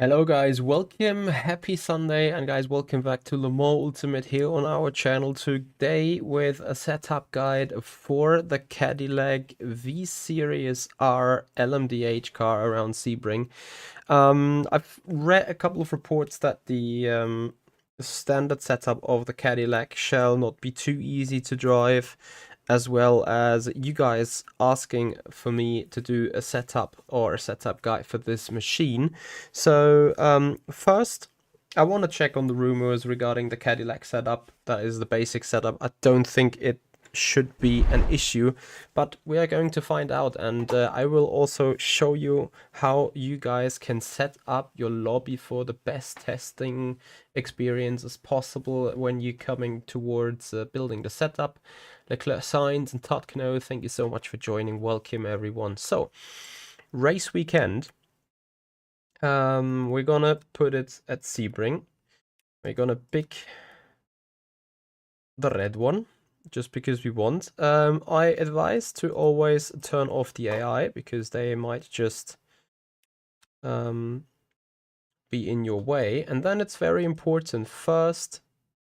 Hello guys, welcome, happy Sunday, and guys welcome back to Le Mans Ultimate here on our channel today with a setup guide for the Cadillac V-Series R LMDh car around Sebring. I've read a couple of reports that the standard setup of the Cadillac shall not be too easy to drive, as well as you guys asking for me to do a setup or a setup guide for this machine. So first, I want to check on the rumors regarding the Cadillac setup. That is the basic setup. I don't think it should be an issue, but we are going to find out, and I will also show you how you guys can set up your lobby for the best testing experience as possible when you're coming towards building the setup. Leclerc Sainz and Todd Kno, thank you so much for joining. Welcome everyone. So, race weekend. We're gonna put it at Sebring. We're gonna pick the red one, just because we want. I advise to always turn off the AI, because they might just be in your way. And then it's very important, first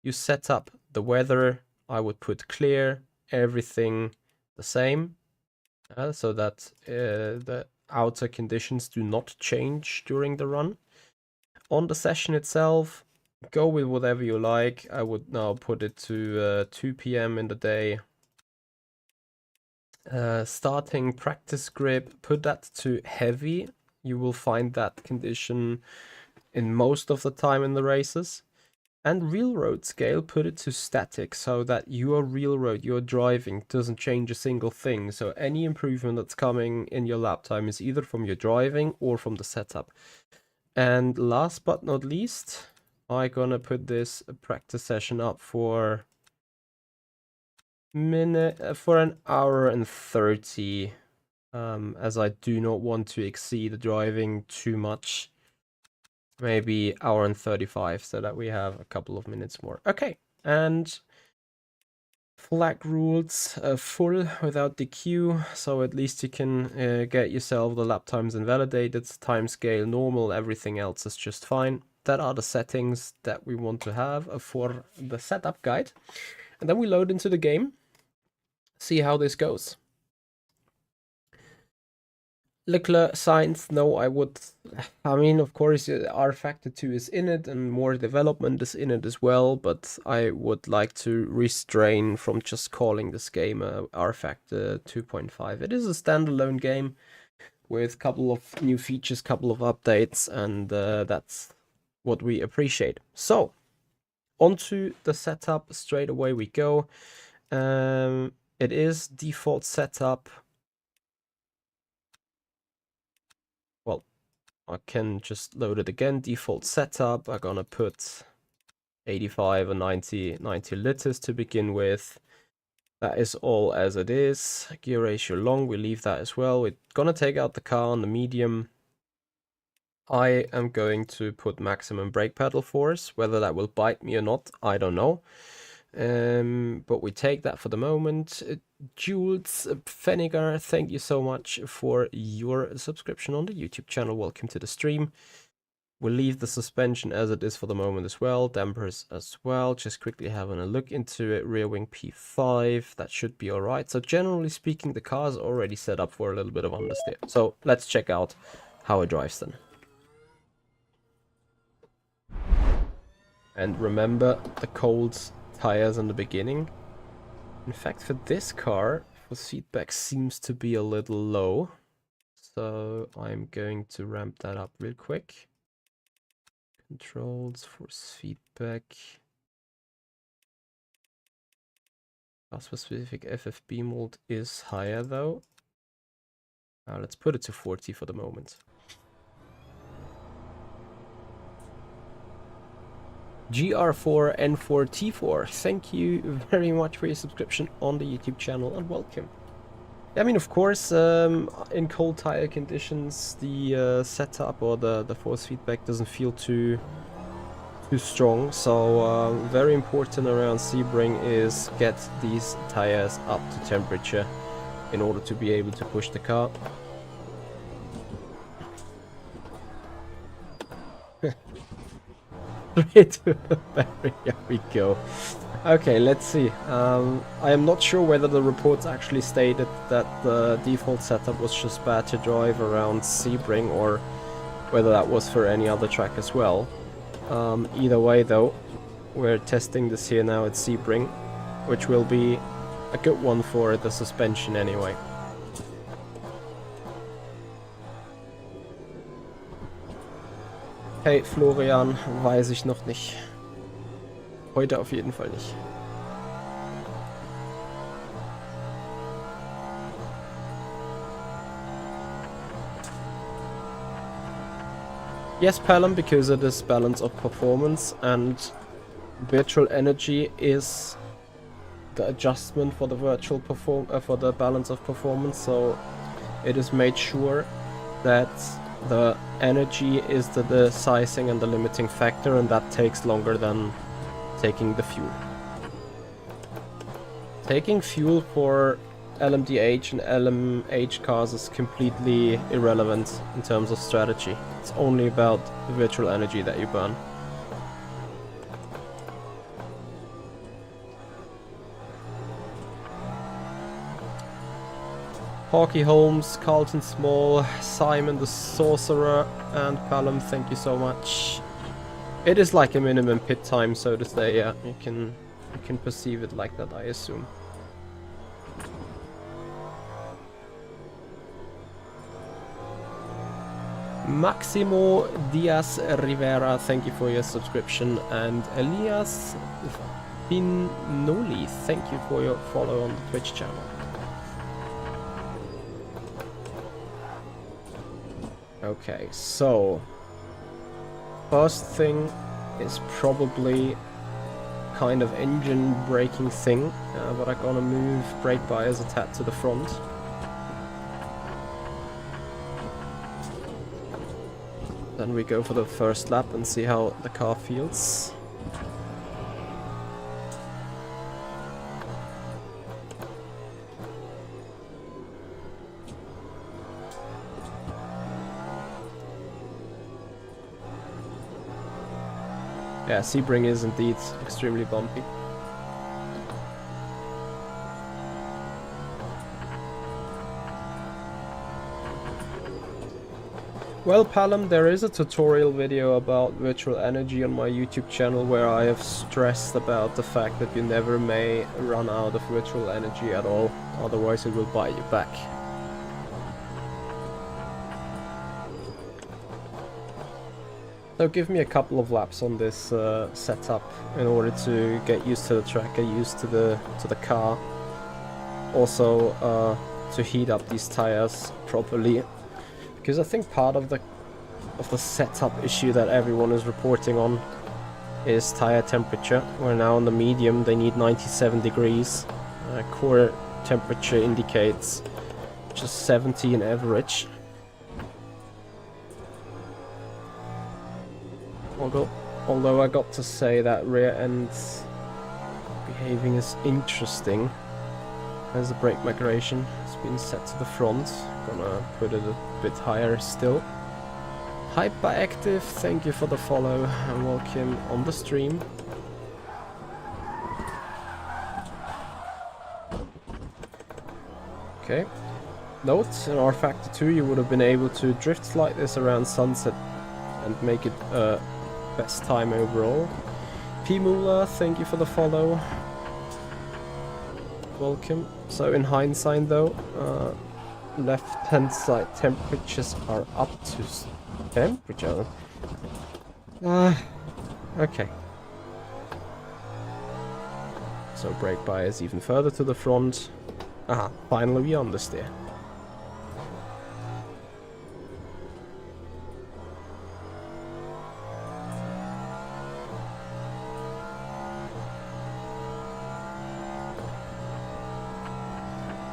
you set up the weather. I would put clear, everything the same, so that the outer conditions do not change during the run. On the session itself, go with whatever you like. I would now put it to 2 p.m. in the day. Starting practice grip, put that to heavy. You will find that condition in most of the time in the races. And real road scale, put it to static, so that your real road you're driving doesn't change a single thing. So any improvement that's coming in your lap time is either from your driving or from the setup. And last but not least, I'm gonna put this practice session up for an hour and 30, as I do not want to exceed the driving too much. Maybe hour and 35, so that we have a couple of minutes more. Okay, and flag rules full without DQ, so at least you can get yourself the lap times invalidated, time scale normal, everything else is just fine. That are the settings that we want to have for the setup guide. And then we load into the game, see how this goes. Leclerc Sainz, no, I mean, of course, R Factor 2 is in it and more development is in it as well, but I would like to restrain from just calling this game R Factor 2.5. It is a standalone game with a couple of new features, couple of updates, and that's what we appreciate. So, onto the setup, straight away we go. It is default setup. I can just load it again, default setup. I'm gonna put 85 or 90 liters to begin with. That is all as it is. Gear ratio long, we leave that as well. We're gonna take out the car on the medium. I am going to put maximum brake pedal force. Whether that will bite me or not, I don't know. But we take that for the moment. Jules Feniger, thank you so much for your subscription on the YouTube channel. Welcome to the stream. We'll leave the suspension as it is for the moment as well. Dampers as well. Just quickly having a look into it. Rear wing P5. That should be alright. So generally speaking, the car is already set up for a little bit of understeer. So let's check out how it drives then. And remember the cold tires in the beginning. In fact, for this car, force feedback seems to be a little low. So I'm going to ramp that up real quick. Controls, force feedback. Car specific FFB mode is higher though. Let's put it to 40 for the moment. GR4N4T4, thank you very much for your subscription on the YouTube channel and welcome. I mean, of course, in cold tire conditions, the setup or the force feedback doesn't feel too strong. So very important around Sebring is get these tires up to temperature in order to be able to push the car. Straight to the barrier we go. Okay, let's see. I am not sure whether the reports actually stated that the default setup was just bad to drive around Sebring, or whether that was for any other track as well. Either way though, we're testing this here now at Sebring, which will be a good one for the suspension anyway. Hey Florian, weiß ich noch nicht. Heute auf jeden Fall nicht. Yes, Palom, because it is balance of performance, and virtual energy is the adjustment for the for the balance of performance. So it is made sure that the energy is the sizing and the limiting factor, and that takes longer than taking the fuel. Taking fuel for LMDh and LMH cars is completely irrelevant in terms of strategy. It's only about the virtual energy that you burn. Hawkey Holmes, Carlton Small, Simon the Sorcerer, and Palom, thank you so much. It is like a minimum pit time, so to say, yeah, you can perceive it like that, I assume. Maximo Diaz Rivera, thank you for your subscription, and Elias Pinoli, thank you for your follow on the Twitch channel. Okay, so first thing is probably kind of engine braking thing, but I'm gonna move brake bias a tad to the front. Then we go for the first lap and see how the car feels. Yeah, Sebring is indeed extremely bumpy. Well, Palom, there is a tutorial video about virtual energy on my YouTube channel where I have stressed about the fact that you never may run out of virtual energy at all, otherwise it will bite you back. So give me a couple of laps on this setup in order to get used to the track, get used to the car. Also to heat up these tires properly, because I think part of the setup issue that everyone is reporting on is tire temperature. We're now on the medium, they need 97 degrees. Core temperature indicates just 70 in average. Although I got to say that rear end behaving is interesting. As the brake migration has been set to the front, gonna put it a bit higher still. Hyperactive, thank you for the follow and welcome on the stream. Okay. Note, in R Factor 2 you would have been able to drift like this around sunset and make it best time overall. P Moolah, thank you for the follow. Welcome. So in hindsight though, left hand side temperatures are up to temperature. Okay. So brake bias even further to the front. Aha, finally we understeer.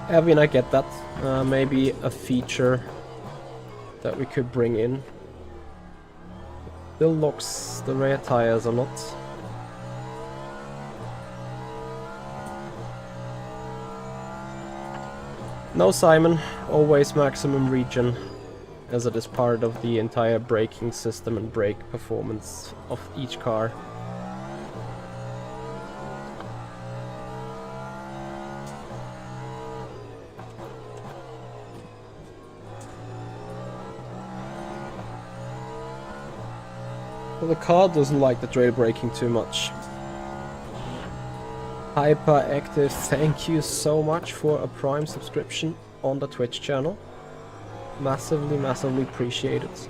I mean, I get that. Maybe a feature that we could bring in. Still locks the rear tires a lot. No, Simon. Always maximum regen. as it is part of the entire braking system and brake performance of each car. Well, the car doesn't like the trail braking too much. Hyperactive, thank you so much for a Prime subscription on the Twitch channel. Massively, massively appreciate it.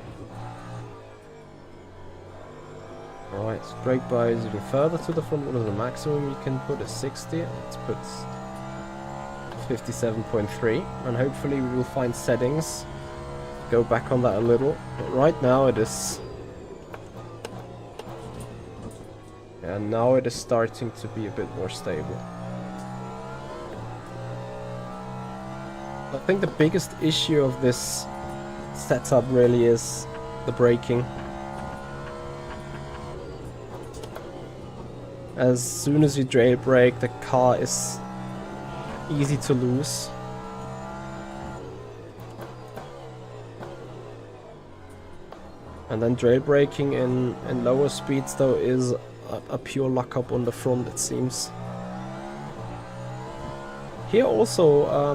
Alright, brake bar is even further to the front. What is the maximum you can put? Is 60. Let's put 57.3. And hopefully we will find settings. Go back on that a little. But right now it is... and now it is starting to be a bit more stable. I think the biggest issue of this setup really is the braking. As soon as you trail brake, the car is easy to lose. And then trail braking in lower speeds though is a pure luck up on the front, it seems. Here also,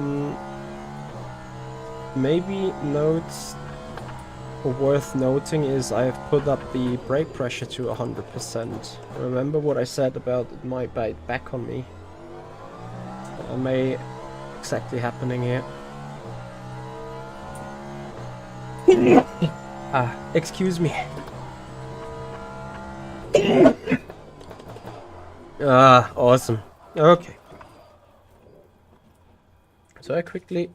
maybe notes worth noting is I have put up the brake pressure to 100%. Remember what I said about it might bite back on me? That may exactly happening here. Excuse me. Awesome. Okay. So I quickly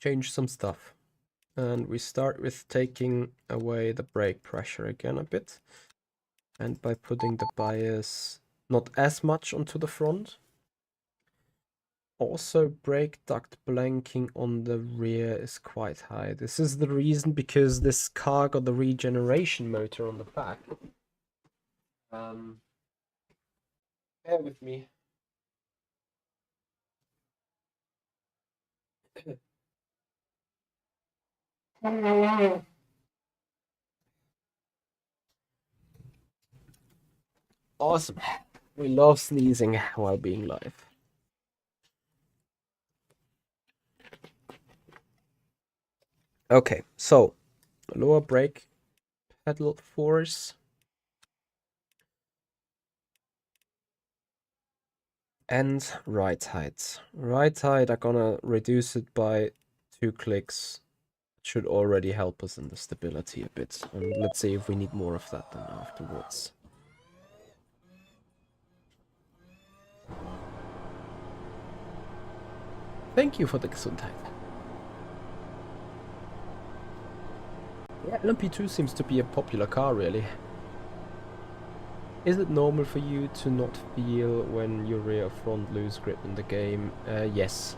change some stuff. And we start with taking away the brake pressure again a bit. And by putting the bias not as much onto the front. Also, brake duct blanking on the rear is quite high. This is the reason because this car got the regeneration motor on the back. Bear with me. Awesome. We love sneezing while being live. Okay, so lower brake pedal force and ride height. Ride height, I'm gonna reduce it by 2 clicks. It should already help us in the stability a bit. And let's see if we need more of that then afterwards. Thank you for the Gesundheit. Yeah, LMP2 seems to be a popular car, really. Is it normal for you to not feel when your rear or front lose grip in the game? Yes.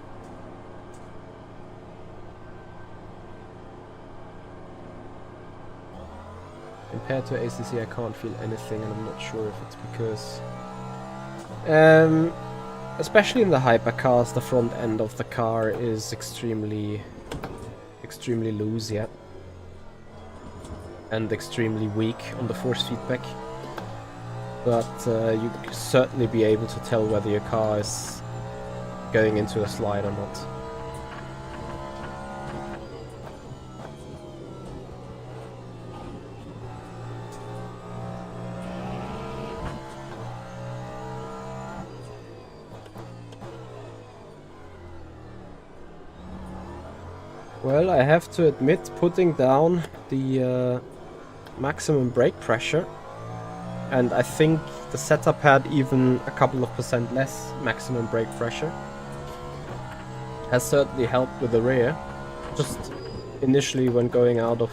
Compared to ACC, I can't feel anything, and I'm not sure if it's because... especially in the hypercars, the front end of the car is extremely loose, yeah. And extremely weak on the force feedback. But you could certainly be able to tell whether your car is going into a slide or not. Well, I have to admit, putting down the maximum brake pressure, and I think the setup had even a couple of % less maximum brake pressure, has certainly helped with the rear. Just initially when going out of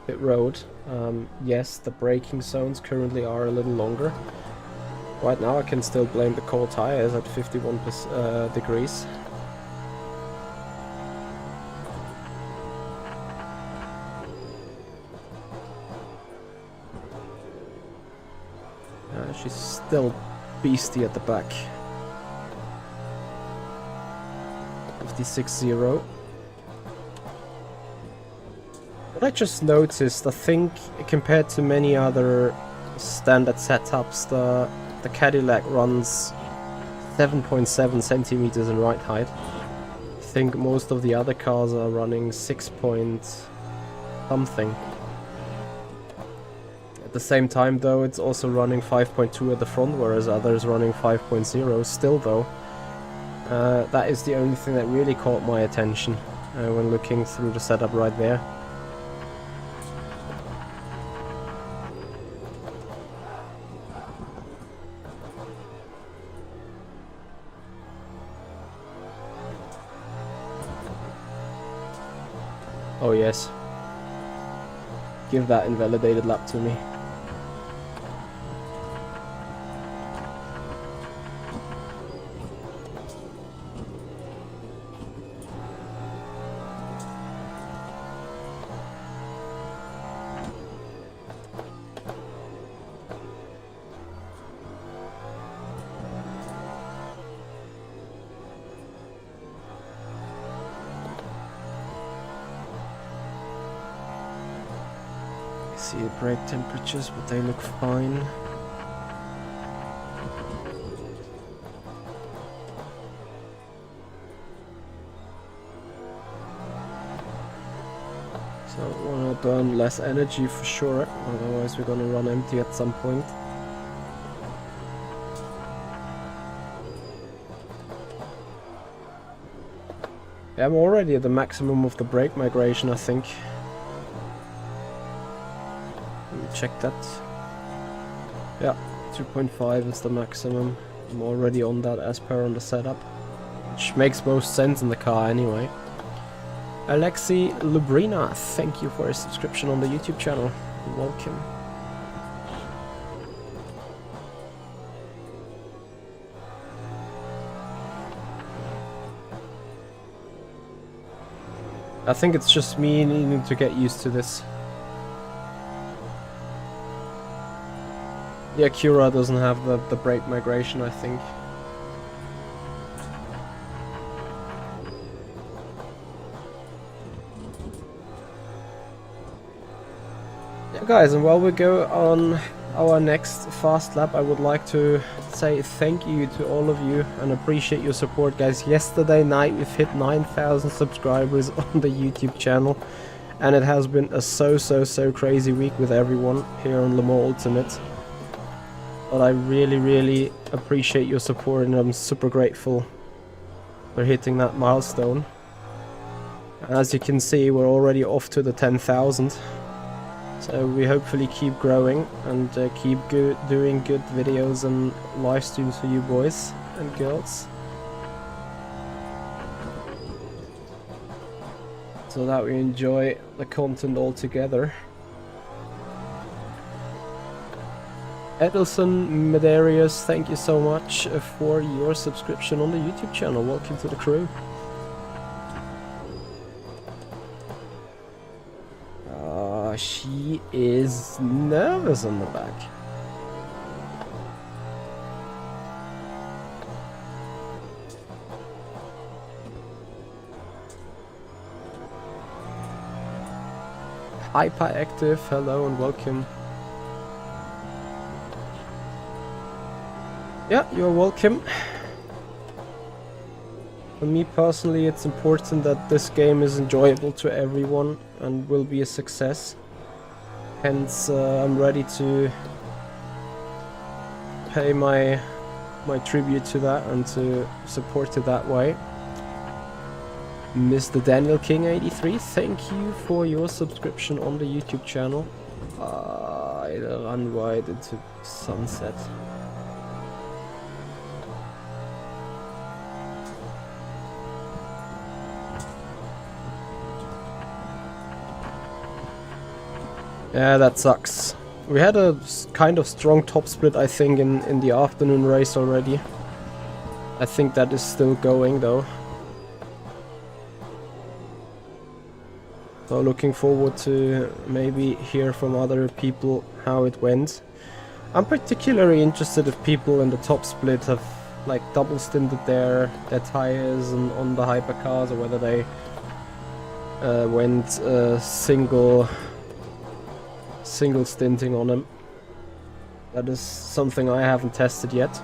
pit road, yes, the braking zones currently are a little longer. Right now I can still blame the cold tires at 51 degrees. She's still beastie at the back. 56.0. What I just noticed, I think compared to many other standard setups, the Cadillac runs 7.7 centimeters in ride height. I think most of the other cars are running 6 point something. At the same time though, it's also running 5.2 at the front, whereas others running 5.0 still though. That is the only thing that really caught my attention when looking through the setup right there. Oh yes. Give that invalidated lap to me. See the brake temperatures, but they look fine. So wanna burn less energy for sure, otherwise we're gonna run empty at some point. Yeah, I'm already at the maximum of the brake migration, I think. Check that. Yeah, 2.5 is the maximum. I'm already on that as per on the setup, which makes most sense in the car anyway. Alexi Lubrina, thank you for a subscription on the YouTube channel. Welcome. I think it's just me needing to get used to this. The Acura doesn't have the brake migration, I think. Yeah, guys, and while we go on our next fast lap, I would like to say thank you to all of you and appreciate your support, guys. Yesterday night we've hit 9,000 subscribers on the YouTube channel, and it has been a so crazy week with everyone here on Le Mans Ultimate. But I really appreciate your support, and I'm super grateful for hitting that milestone. As you can see, we're already off to the 10,000. So we hopefully keep growing and keep doing good videos and live streams for you boys and girls, so that we enjoy the content all together. Edelson Medarius, thank you so much for your subscription on the YouTube channel. Welcome to the crew. She is nervous on the back. Hyperactive, hello and welcome. Yeah, you're welcome. For me personally, it's important that this game is enjoyable to everyone and will be a success. Hence, I'm ready to pay my tribute to that and to support it that way. Mr. Daniel King 83, thank you for your subscription on the YouTube channel. It'll run wide into sunset. Yeah, that sucks. We had a kind of strong top split, I think, in the afternoon race already. I think that is still going though. So looking forward to maybe hear from other people how it went. I'm particularly interested if people in the top split have like double stinted their tires on the hypercars, or whether they went single stinting on them. That is something I haven't tested yet.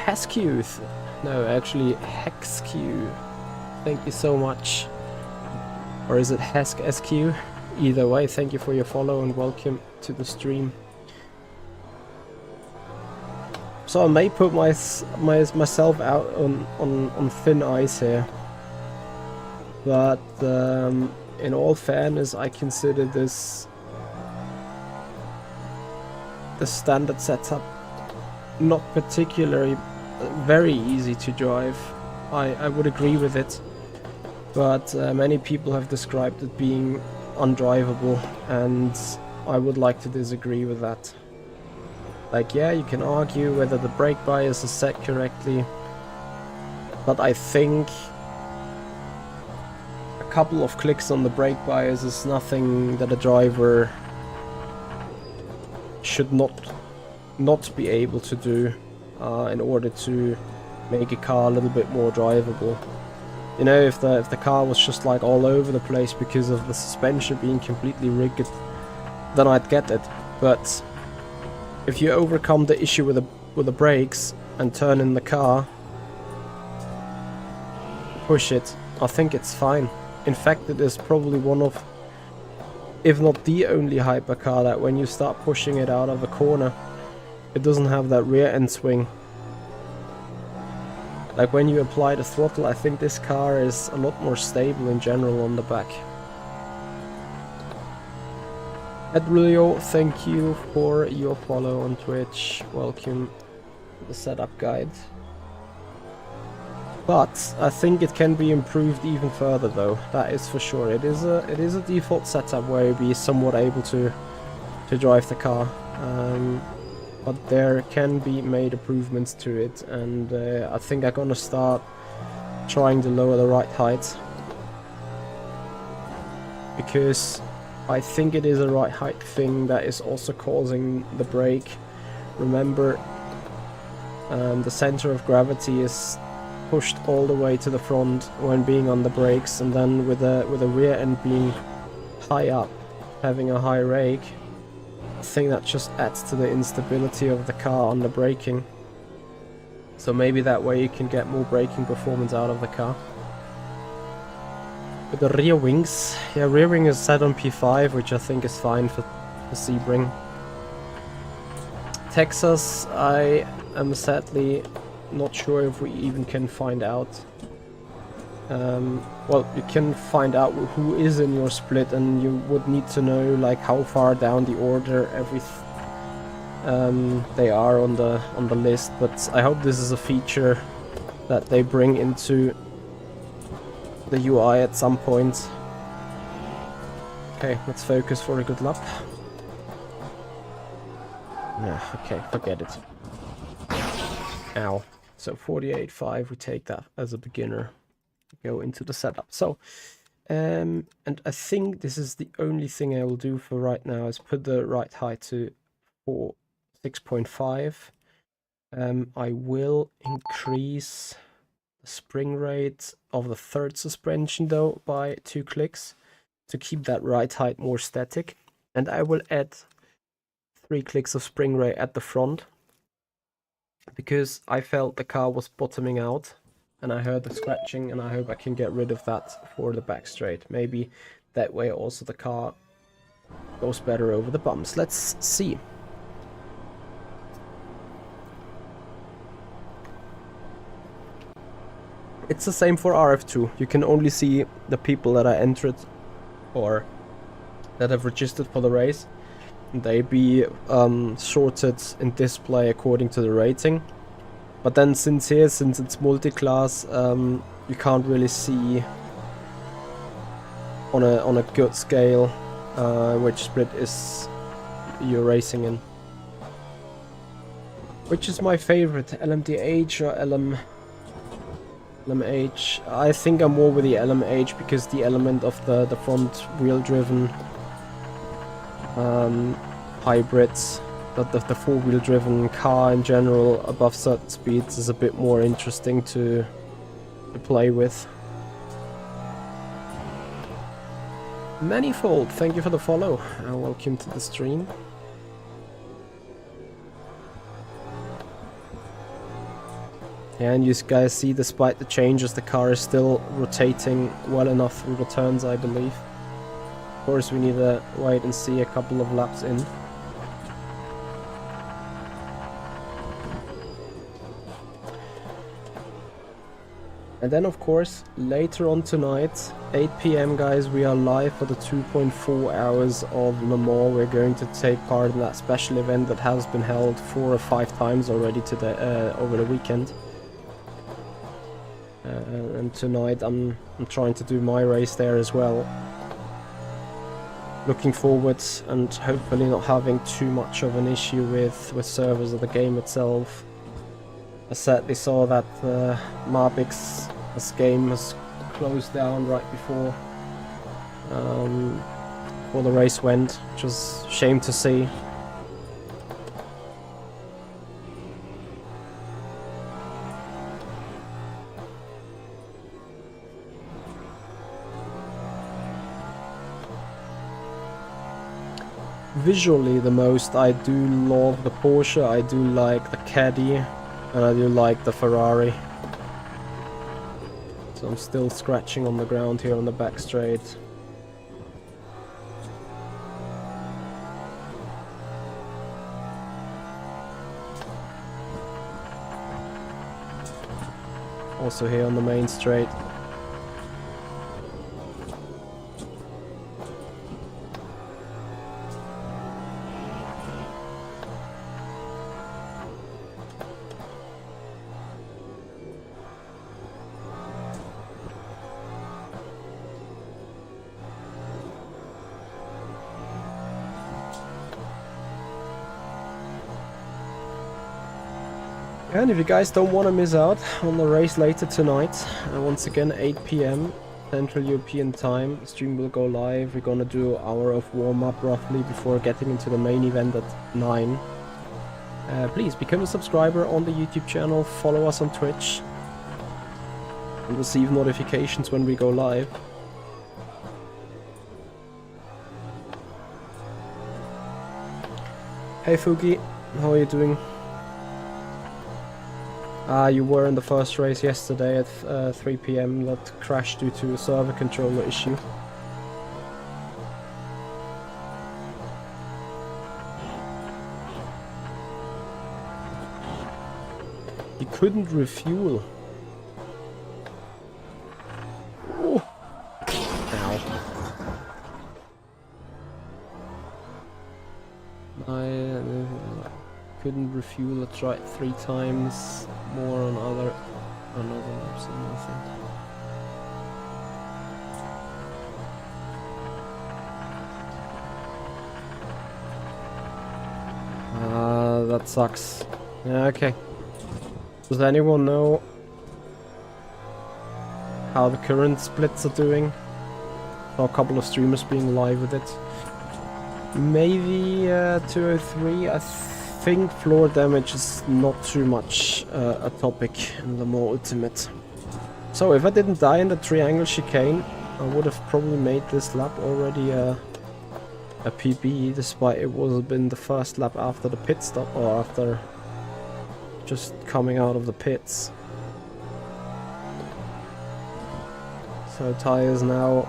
Hesque, no, actually Hexque. Thank you so much. Or is it Hesk SQ? Either way, thank you for your follow and welcome to the stream. So I may put myself out on thin ice here, but in all fairness, I consider this the standard setup not particularly very easy to drive. I would agree with it, but many people have described it being undrivable, and I would like to disagree with that. Like, yeah, you can argue whether the brake bias is set correctly, but I think a couple of clicks on the brake bias is nothing that a driver should not be able to do in order to make a car a little bit more drivable. You know, if the car was just like all over the place because of the suspension being completely rigged, then I'd get it. But if you overcome the issue with the brakes and turn in the car, push it, I think it's fine. In fact, it is probably one of, if not the only hypercar that when you start pushing it out of a corner, it doesn't have that rear end swing. Like when you apply the throttle, I think this car is a lot more stable in general on the back. Edrulio, thank you for your follow on Twitch. Welcome to the setup guide. But I think it can be improved even further, though. That is for sure. It is a default setup where you'll be somewhat able to drive the car. But there can be made improvements to it, and I think I'm gonna start trying to lower the ride height, because I think it is a ride height thing that is also causing the brake. Remember, the center of gravity is pushed all the way to the front when being on the brakes, and then with the rear end being high up, having a high rake, I think that just adds to the instability of the car on the braking. So maybe that way you can get more braking performance out of the car. With the rear wings, yeah, rear wing is set on P5, which I think is fine for Sebring. Texas, I am sadly not sure if we even can find out. Well, you can find out who is in your split, and you would need to know like how far down the order they are on the list. But I hope this is a feature that they bring into the UI at some point. Okay, let's focus for a good lap. Yeah, okay, forget it. Ow. So 48.5, we take that as a beginner. Go into the setup. So, and I think this is the only thing I will do for right now is put the ride height to 6.5. I will increase the spring rate of the third suspension though by 2 clicks to keep that ride height more static, and I will add 3 clicks of spring rate at the front, because I felt the car was bottoming out and I heard the scratching, and I hope I can get rid of that for the back straight. Maybe that way also the car goes better over the bumps. Let's see. It's the same for RF2. You can only see the people that are entered or that have registered for the race. They be sorted in display according to the rating. But then since it's multi-class, you can't really see on a good scale which split is you're racing in. Which is my favorite, LMDh or LMH? I think I'm more with the LMH, because the element of the front wheel driven hybrids that the four-wheel driven car in general above certain speeds is a bit more interesting to play with. Manifold, thank you for the follow and welcome to the stream. And you guys see, despite the changes, the car is still rotating well enough through the turns, I believe. Of course, we need to wait and see a couple of laps in. And then, of course, later on tonight, 8 PM, guys, we are live for the 2.4 hours of Le Mans. We're going to take part in that special event that has been held 4 or 5 times already today, over the weekend. And tonight I'm trying to do my race there as well. Looking forward, and hopefully not having too much of an issue with servers of the game itself. I sadly saw that Marbix, this game, has closed down right before the race went, which was a shame to see. Visually the most, I do love the Porsche, I do like the Caddy, and I do like the Ferrari. So I'm still scratching on the ground here on the back straight. Also here on the main straight. And if you guys don't want to miss out on the race later tonight, once again 8 PM Central European time, the stream will go live. We're gonna do an hour of warm-up roughly before getting into the main event at 9. Please become a subscriber on the YouTube channel, follow us on Twitch, and receive notifications when we go live. Hey Fugi, how are you doing? You were in the first race yesterday at 3 PM that crashed due to a server controller issue. You couldn't refuel. Oh. Ow. I couldn't refuel. I tried 3 times. More on another laps and nothing. That sucks. Yeah, okay. Does anyone know how the current splits are doing? Saw a couple of streamers being live with it. Maybe 203. I think floor damage is not too much a topic in the more ultimate. So if I didn't die in the triangle chicane, I would have probably made this lap already a PB, despite it would have been the first lap after the pit stop, or after just coming out of the pits. So tires now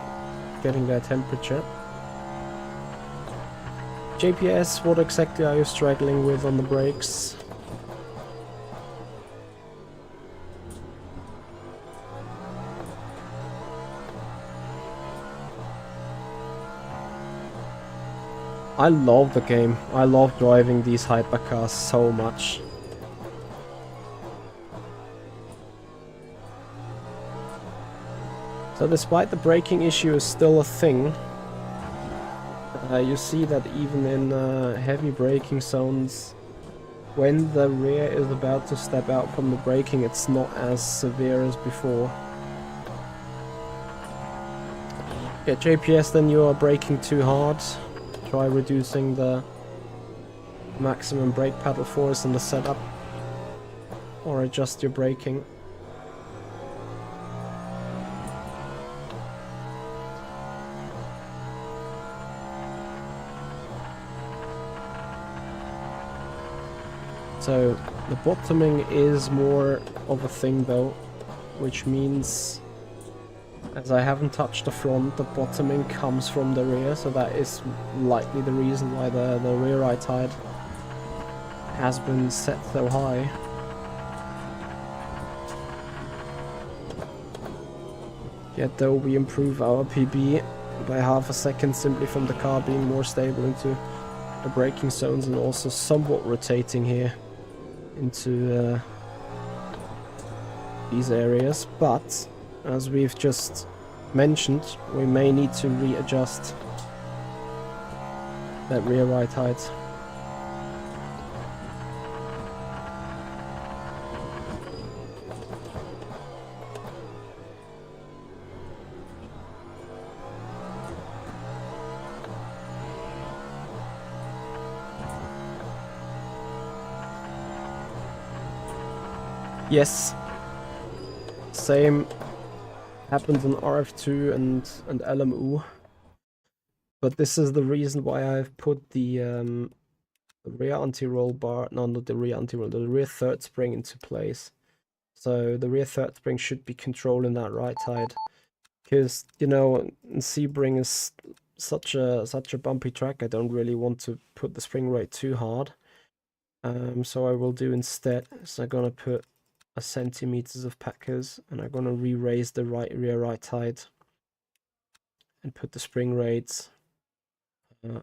getting their temperature. JPS, what exactly are you struggling with on the brakes? I love the game. I love driving these hypercars so much. So despite the braking issue is still a thing, you see that even in heavy braking zones, when the rear is about to step out from the braking, it's not as severe as before. Yeah, JPS, then you are braking too hard. Try reducing the maximum brake pedal force in the setup, or adjust your braking. So the bottoming is more of a thing though, which means, as I haven't touched the front, the bottoming comes from the rear, so that is likely the reason why the rear right tide has been set so high. Yet though we improve our PB by half a second simply from the car being more stable into the braking zones and also somewhat rotating here into these areas, but as we've just mentioned, we may need to readjust that rear right height. Yes, same happens on RF2 and LMU, but this is the reason why I've put the rear anti-roll bar, no, not the rear anti-roll, the rear third spring into place. So the rear third spring should be controlling that right side, because, you know, Sebring is such a bumpy track. I don't really want to put the spring rate too hard. So I will do instead is I'm gonna put a centimeters of packers, and I'm gonna re-raise the rear right tide and put the spring rates of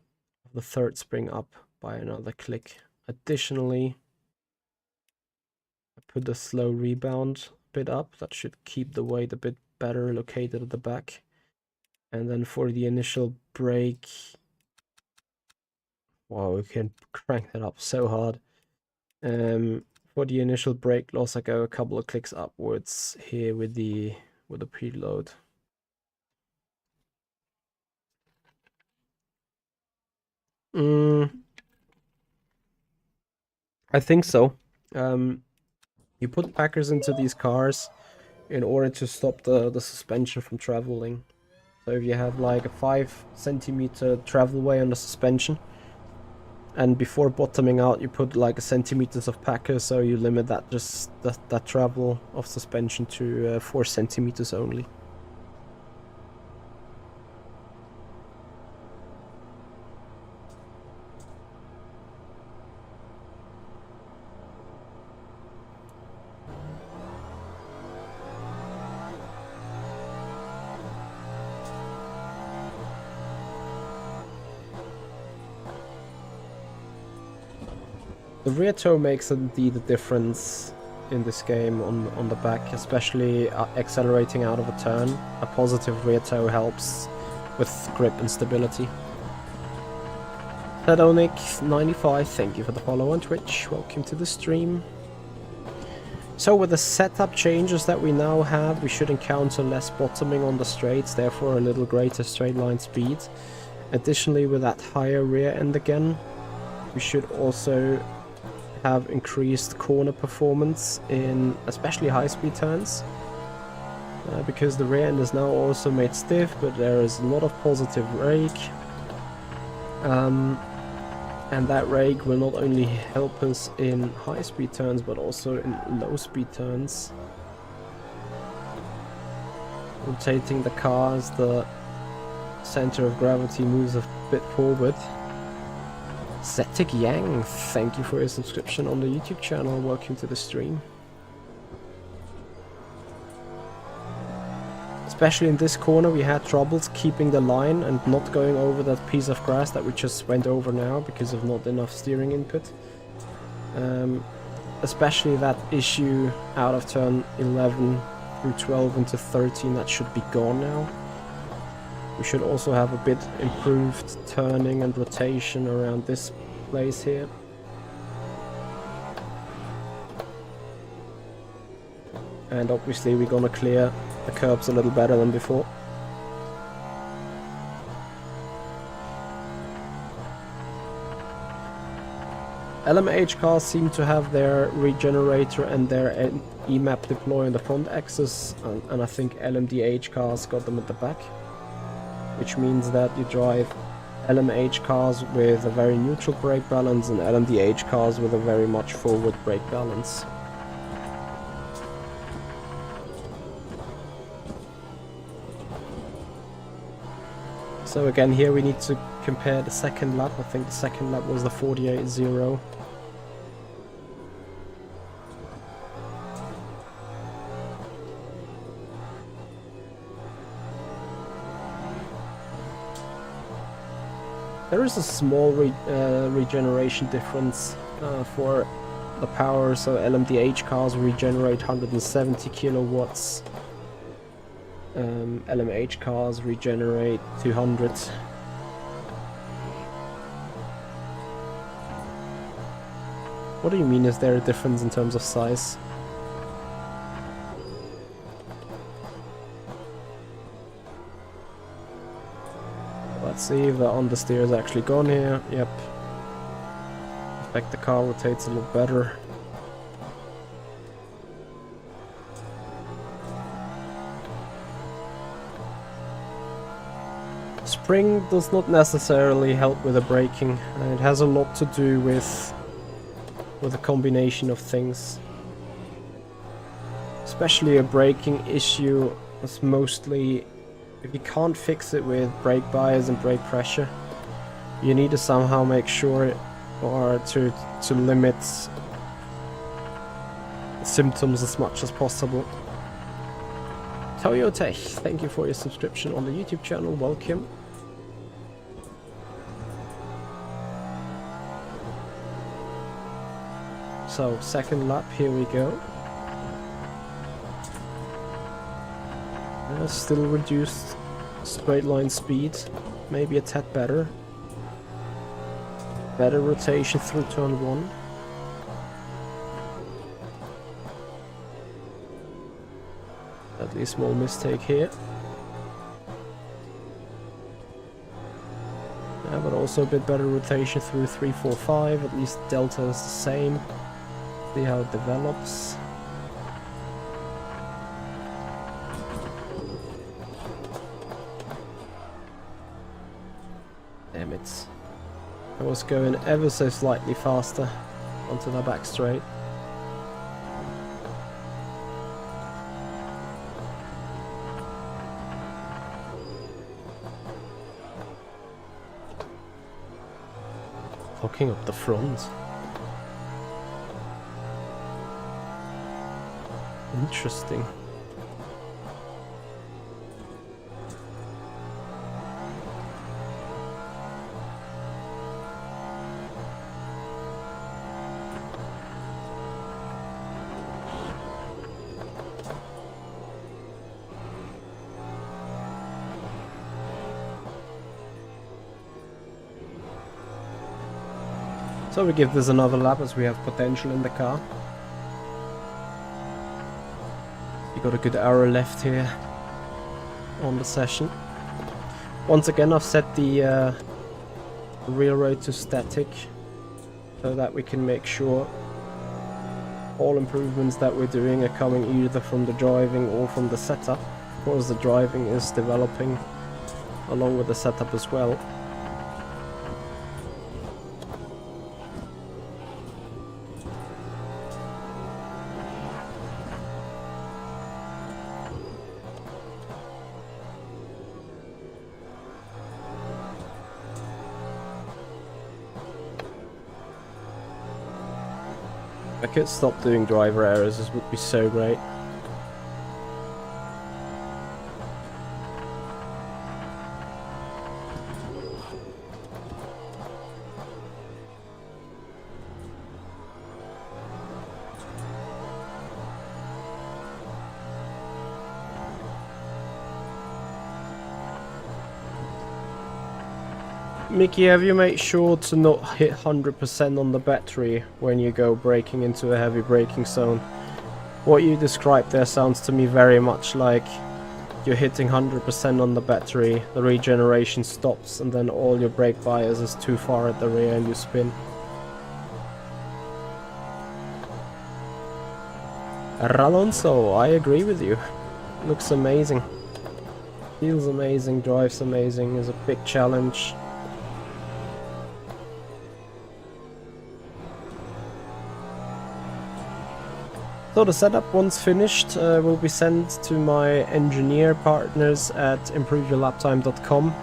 the third spring up by another click. Additionally, I put the slow rebound bit up. That should keep the weight a bit better located at the back. And then for the initial brake, wow, we can crank that up so hard. For the initial brake loss, I go a couple of clicks upwards here with the preload. I think so. You put packers into these cars in order to stop the suspension from traveling. So if you have like a 5 centimeter travel way on the suspension, and before bottoming out you put like a centimeters of packer, so you limit that that travel of suspension to 4 centimeters only. The rear toe makes indeed a difference in this game on the back, especially accelerating out of a turn. A positive rear toe helps with grip and stability. Tadonic95, thank you for the follow on Twitch. Welcome to the stream. So with the setup changes that we now have, we should encounter less bottoming on the straights, therefore a little greater straight line speed. Additionally, with that higher rear end again, we should also have increased corner performance in especially high-speed turns, because the rear end is now also made stiff, but there is a lot of positive rake, and that rake will not only help us in high-speed turns but also in low-speed turns, rotating the car as the center of gravity moves a bit forward. Zetic Yang, thank you for your subscription on the YouTube channel. Welcome to the stream. Especially in this corner we had troubles keeping the line and not going over that piece of grass that we just went over now because of not enough steering input. Especially that issue out of turn 11 through 12 into 13, that should be gone now. We should also have a bit improved turning and rotation around this place here. And obviously we're gonna clear the curbs a little better than before. LMH cars seem to have their regenerator and their EMAP deploy on the front axis, and I think LMDh cars got them at the back, which means that you drive LMH cars with a very neutral brake balance and LMDh cars with a very much forward brake balance. So again, here we need to compare the second lap. I think the second lap was the 48.0. There is a small regeneration difference for the power, so LMDh cars regenerate 170 kilowatts. LMH cars regenerate 200. What do you mean, is there a difference in terms of size? Let's see if the understeer is actually gone here. Yep. In fact, the car rotates a little better. Spring does not necessarily help with the braking. It has a lot to do with a combination of things. Especially a braking issue is mostly, if you can't fix it with brake bias and brake pressure, you need to somehow make sure or to limit symptoms as much as possible. Toyota, thank you for your subscription on the YouTube channel, welcome. So, second lap, here we go. Still reduced straight line speed, maybe a tad better. Better rotation through turn 1. At least small mistake here. Yeah, but also a bit better rotation through 3, 4, 5. At least delta is the same. See how it develops. Damn it. I was going ever so slightly faster onto the back straight. Locking up the front. Interesting. So we give this another lap as we have potential in the car. We got a good hour left here on the session. Once again, I've set the railroad to static so that we can make sure all improvements that we're doing are coming either from the driving or from the setup. Of course, the driving is developing along with the setup as well. If I could stop doing driver errors, this would be so great. Mickey, have you made sure to not hit 100% on the battery when you go braking into a heavy braking zone? What you described there sounds to me very much like you're hitting 100% on the battery, the regeneration stops, and then all your brake bias is too far at the rear and you spin. Alonso, I agree with you. Looks amazing. Feels amazing, drives amazing, is a big challenge. So the setup, once finished, will be sent to my engineer partners at improveyourlaptime.com,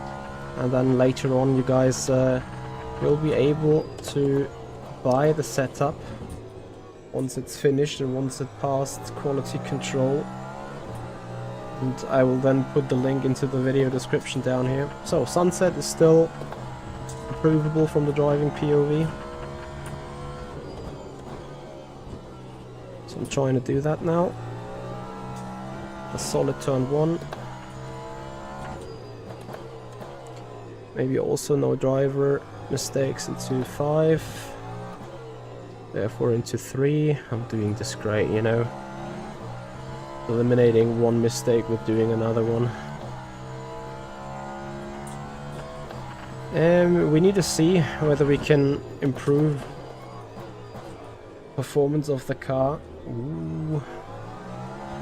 and then later on you guys will be able to buy the setup once it's finished and once it passed quality control. And I will then put the link into the video description down here. So sunset is still approvable from the driving POV. So I'm trying to do that now. A solid turn 1. Maybe also no driver mistakes into 5. Therefore into 3. I'm doing this great, you know. Eliminating one mistake with doing another one. We need to see whether we can improve performance of the car. Ooh.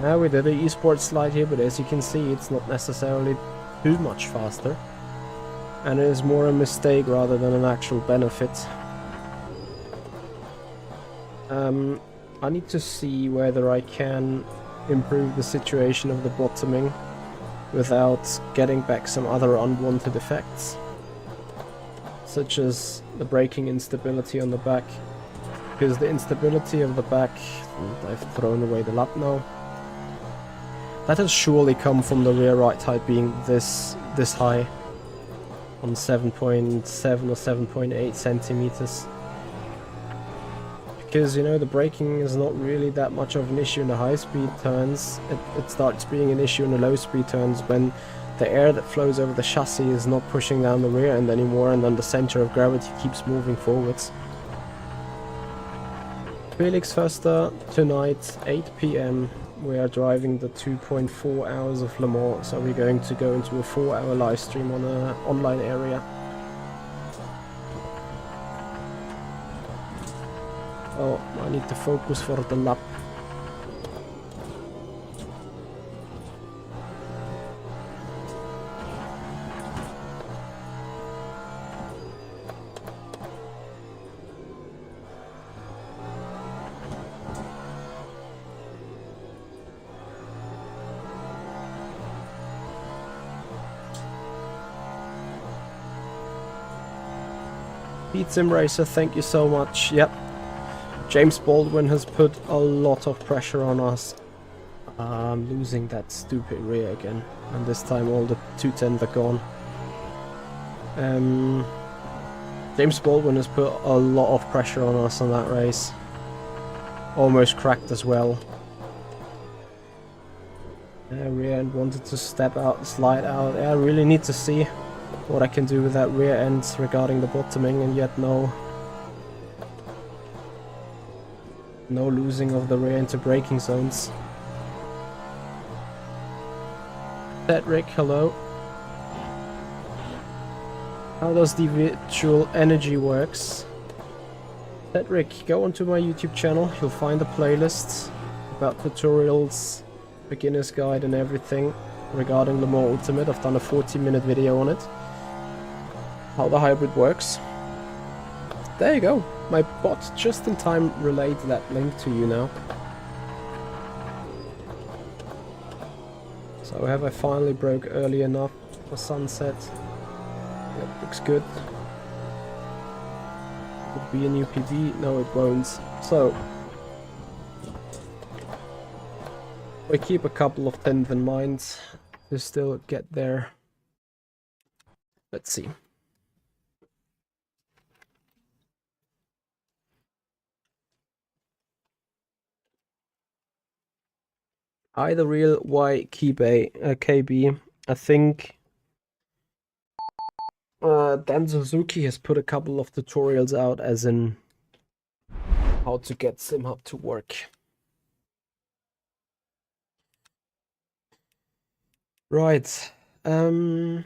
Now we did an esports slide here, but as you can see it's not necessarily too much faster. And it is more a mistake rather than an actual benefit. I need to see whether I can improve the situation of the bottoming without getting back some other unwanted effects, such as the braking instability on the back, because the instability of the back, I've thrown away the lap now, that has surely come from the rear right tire being this high on 7.7 or 7.8 centimeters. Because, you know, the braking is not really that much of an issue in the high speed turns. It starts being an issue in the low speed turns when the air that flows over the chassis is not pushing down the rear end anymore, and then the center of gravity keeps moving forwards. Felix Förster, tonight 8 PM we are driving the 2.4 hours of Le Mans, so we're going to go into a 4-hour live stream on an online area. Oh, I need to focus for the lap. Pete Simracer, thank you so much. Yep. James Baldwin has put a lot of pressure on us. I'm losing that stupid rear again, and this time all the 210s are gone. James Baldwin has put a lot of pressure on us on that race. Almost cracked as well. Rear end wanted to step out, slide out. I really need to see what I can do with that rear end regarding the bottoming, and yet no losing of the rear into braking zones. Cedric, hello. How does the virtual energy works? Cedric, go onto my YouTube channel, you'll find a playlist about tutorials, beginner's guide and everything regarding Le Mans Ultimate. I've done a 40-minute video on it. How the hybrid works. There you go. My bot just in time relayed that link to you now. So have I finally broke early enough for sunset? Yep, looks good. Could be a new PB. No, it won't. So we keep a couple of tenths in mind to still get there. Let's see. Either real Y KB. I think Dan Suzuki has put a couple of tutorials out, as in how to get SimHub to work. Right. The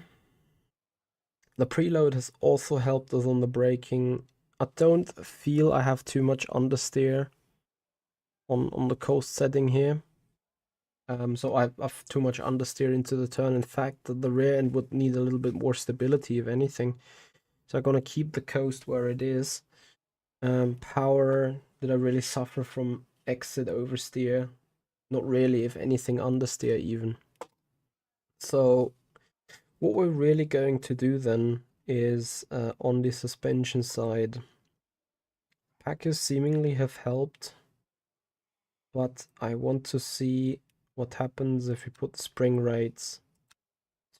preload has also helped us on the braking. I don't feel I have too much understeer on the coast setting here. So I've too much understeer into the turn. In fact, the rear end would need a little bit more stability, if anything. So I'm gonna keep the coast where it is. Power, did I really suffer from exit oversteer? Not really, if anything, understeer even. So what we're really going to do then is on the suspension side, packers seemingly have helped, but I want to see what happens if we put the spring rates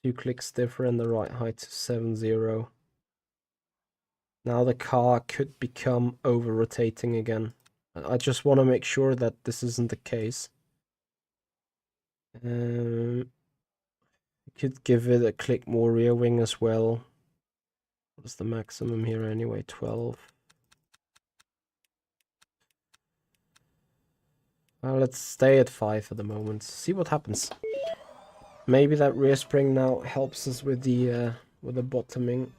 2 clicks stiffer and the right height to 7.0. Now the car could become over-rotating again. I just want to make sure that this isn't the case. Could give it a click more rear wing as well. What's the maximum here anyway? 12. Let's stay at 5 for the moment. See what happens. Maybe that rear spring now helps us with the bottoming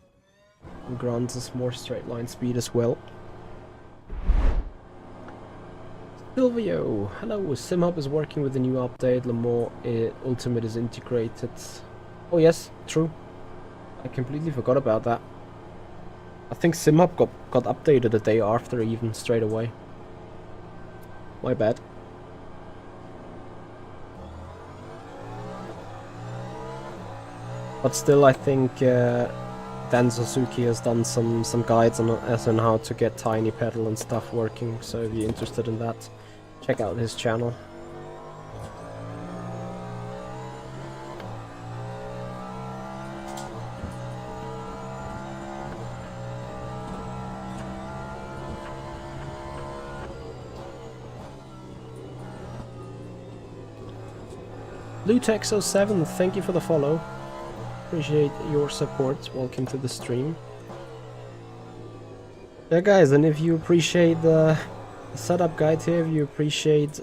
and grants us more straight line speed as well. Silvio, hello. SimHub is working with the new update. Le Mans Ultimate is integrated. Oh yes, true. I completely forgot about that. I think SimHub got updated a day after, even straight away. My bad. But still, I think Dan Suzuki has done some guides on as on how to get tiny pedal and stuff working. So if you're interested in that, check out his channel. Lutex07, thank you for the follow. Appreciate your support. Welcome to the stream. Yeah guys, and if you appreciate the setup guide here, if you appreciate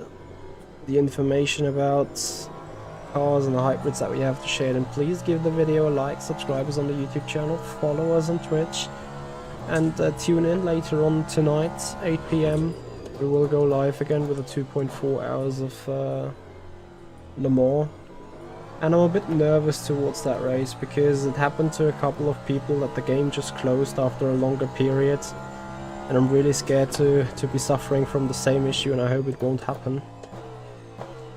the information about cars and the hybrids that we have to share, then please give the video a like, subscribe us on the YouTube channel, follow us on Twitch, and tune in later on tonight, 8 PM. We will go live again with the 2.4 hours of Le Mans. And I'm a bit nervous towards that race because it happened to a couple of people that the game just closed after a longer period. And I'm really scared to be suffering from the same issue, and I hope it won't happen.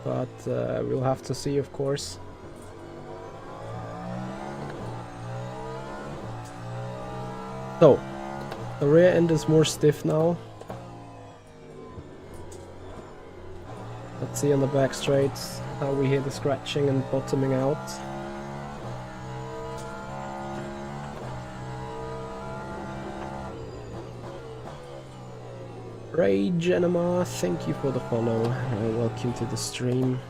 But we'll have to see, of course. So, the rear end is more stiff now. Let's see on the back straights how we hear the scratching and bottoming out. Rage Enema, thank you for the follow. Welcome to the stream.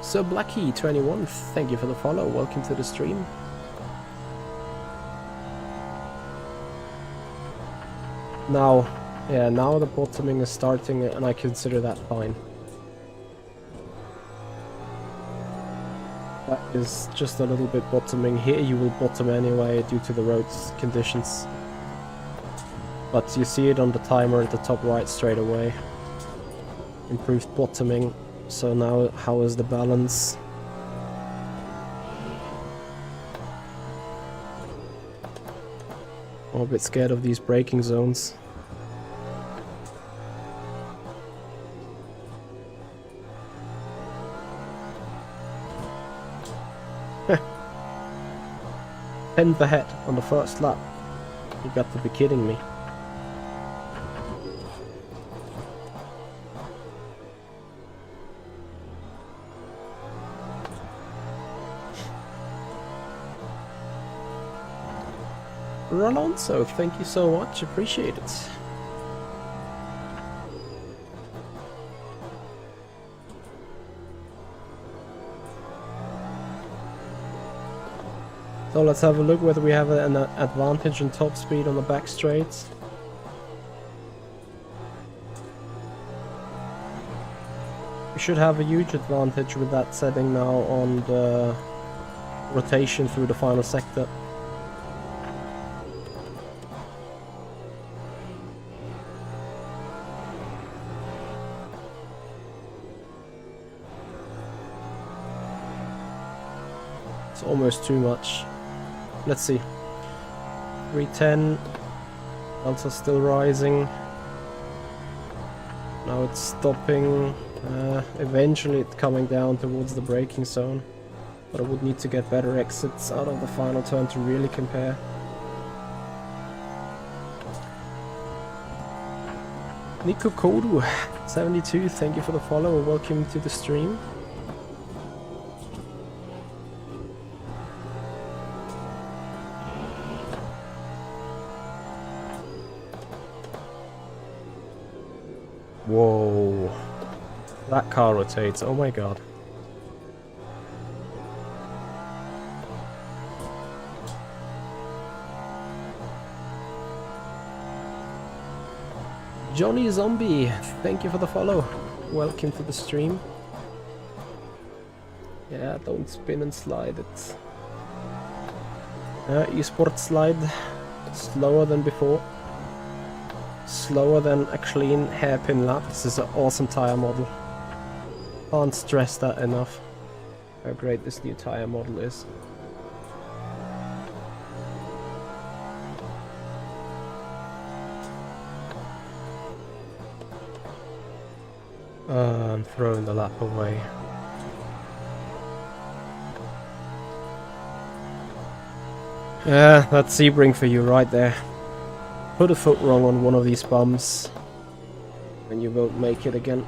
So Blacky21, thank you for the follow. Welcome to the stream. Now, yeah, now the bottoming is starting, and I consider that fine. That is just a little bit bottoming. Here you will bottom anyway due to the road's conditions. But you see it on the timer at the top right straight away. Improved bottoming. So now how is the balance? I'm a bit scared of these braking zones. Tenth ahead on the first lap. You got to be kidding me. Alonso, thank you so much, appreciate it. So let's have a look whether we have an advantage in top speed on the back straights. We should have a huge advantage with that setting now on the rotation through the final sector. It's almost too much. Let's see. 310. Delta's still rising. Now it's stopping. Eventually it's coming down towards the braking zone. But I would need to get better exits out of the final turn to really compare. Nico Kodu 72, thank you for the follow and welcome to the stream. Whoa, that car rotates, oh my god. Johnny Zombie, thank you for the follow. Welcome to the stream. Yeah, don't spin and slide it. Esport slide, slower than before. Slower than a clean hairpin lap. This is an awesome tire model. Can't stress that enough. How great this new tire model is. I'm throwing the lap away. Yeah, that's Sebring for you right there. Put a foot wrong on one of these bumps and you won't make it again.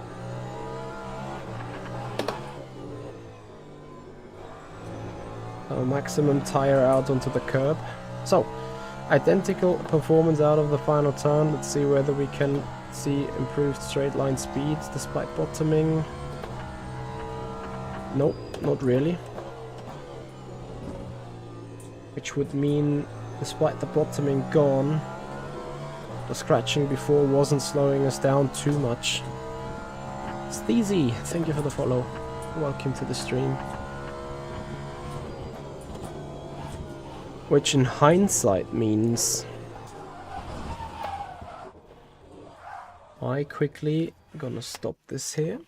Maximum tire out onto the curb. So, identical performance out of the final turn. Let's see whether we can see improved straight line speeds despite bottoming. Nope, not really. Which would mean, despite the bottoming gone, the scratching before wasn't slowing us down too much. Steezy, thank you for the follow. Welcome to the stream. Which in hindsight means I quickly gonna stop this here.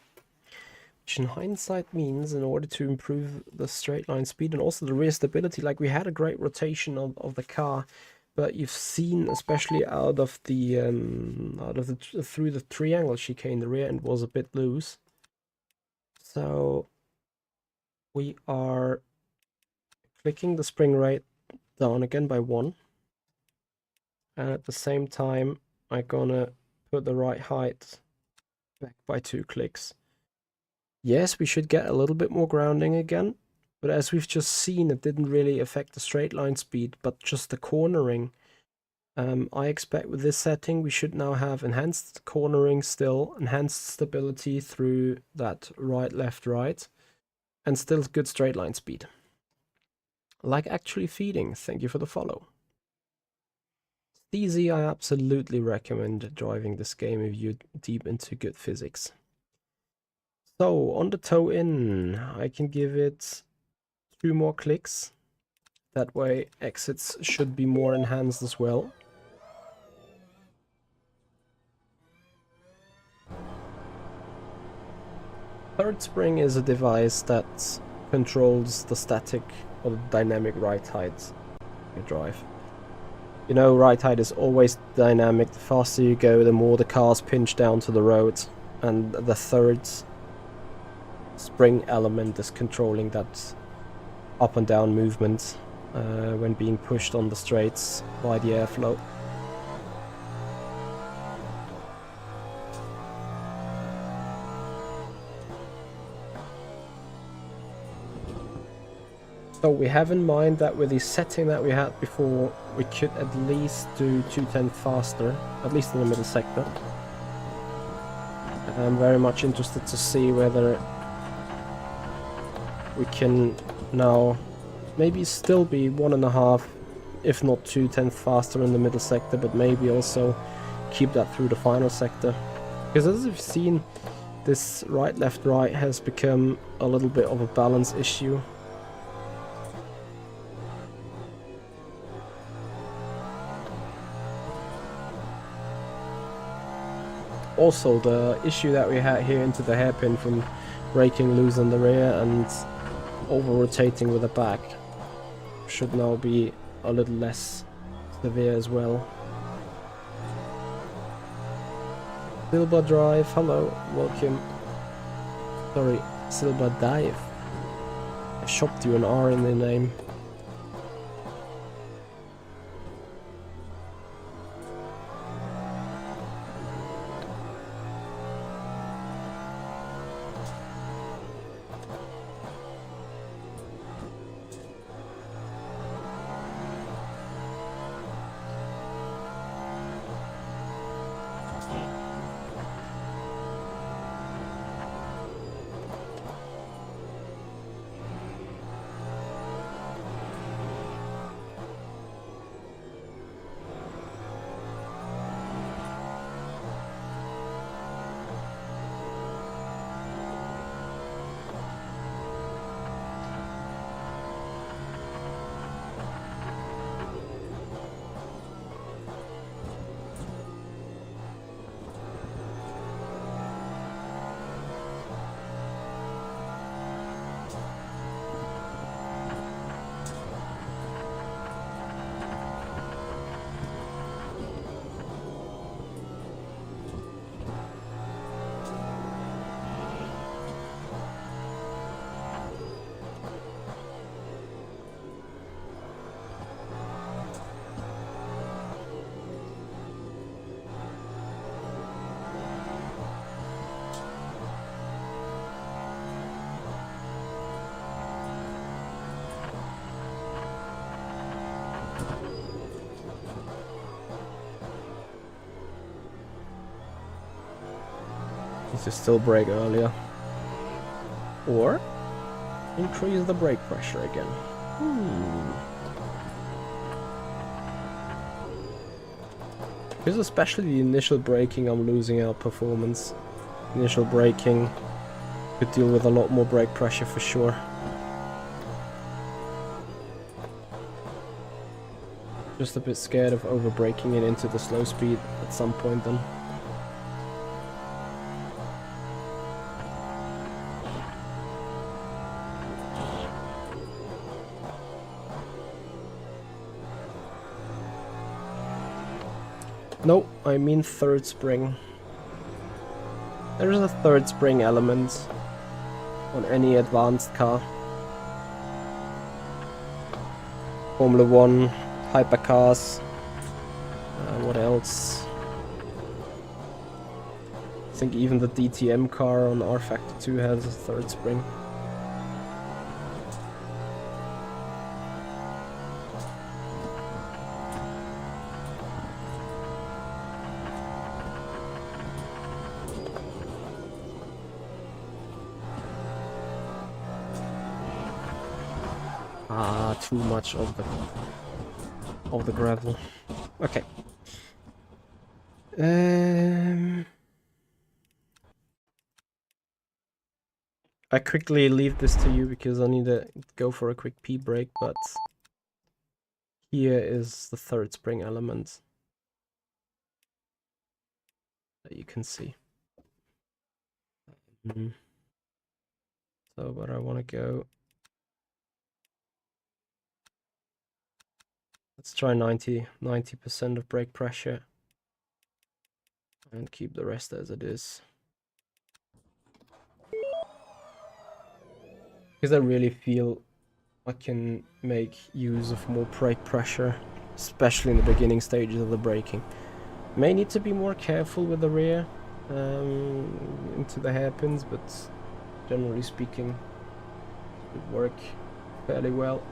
Which in hindsight means, in order to improve the straight line speed and also the rear stability, like we had a great rotation of the car, but you've seen, especially out of the through the triangle chicane, the rear end was a bit loose. So we are clicking the spring rate down again by 1, and at the same time I'm gonna put the right height back by 2 clicks. Yes, we should get a little bit more grounding again, but as we've just seen, it didn't really affect the straight line speed, but just the cornering. I expect with this setting we should now have enhanced cornering still, enhanced stability through that right, left, right, and still good straight line speed. Like actually feeding, thank you for the follow. Easy, I absolutely recommend driving this game if you're deep into good physics. So, on the toe in, I can give it 2 more clicks. That way exits should be more enhanced as well. Third spring is a device that controls the static or the dynamic right height you drive. You know, right height is always dynamic. The faster you go, the more the cars pinch down to the road, and the third spring element is controlling that up and down movement when being pushed on the straights by the airflow. So we have in mind that with the setting that we had before, we could at least do 210 faster, at least in the middle sector. And I'm very much interested to see whether we can now maybe still be 1.5, if not 210 faster in the middle sector, but maybe also keep that through the final sector. Because as you've seen, this right, left, right has become a little bit of a balance issue. Also, the issue that we had here into the hairpin from braking loose on the rear and over rotating with the back should now be a little less severe as well. Silver Drive, hello, welcome. Sorry, Silver Dive. I shopped you an R in the name. Need to still brake earlier. Or increase the brake pressure again. Because especially the initial braking, I'm losing out performance. Initial braking could deal with a lot more brake pressure for sure. Just a bit scared of over braking it into the slow speed at some point then. No, I mean third spring. There is a third spring element on any advanced car. Formula 1, hypercars, what else? I think even the DTM car on R Factor 2 has a third spring. Too much of the gravel. Okay. I quickly leave this to you because I need to go for a quick pee break, but here is the third spring element that you can see. So where I want to go. Let's try 90% of brake pressure and keep the rest as it is. Because I really feel I can make use of more brake pressure, especially in the beginning stages of the braking. May need to be more careful with the rear into the hairpins, but generally speaking, it would work fairly well.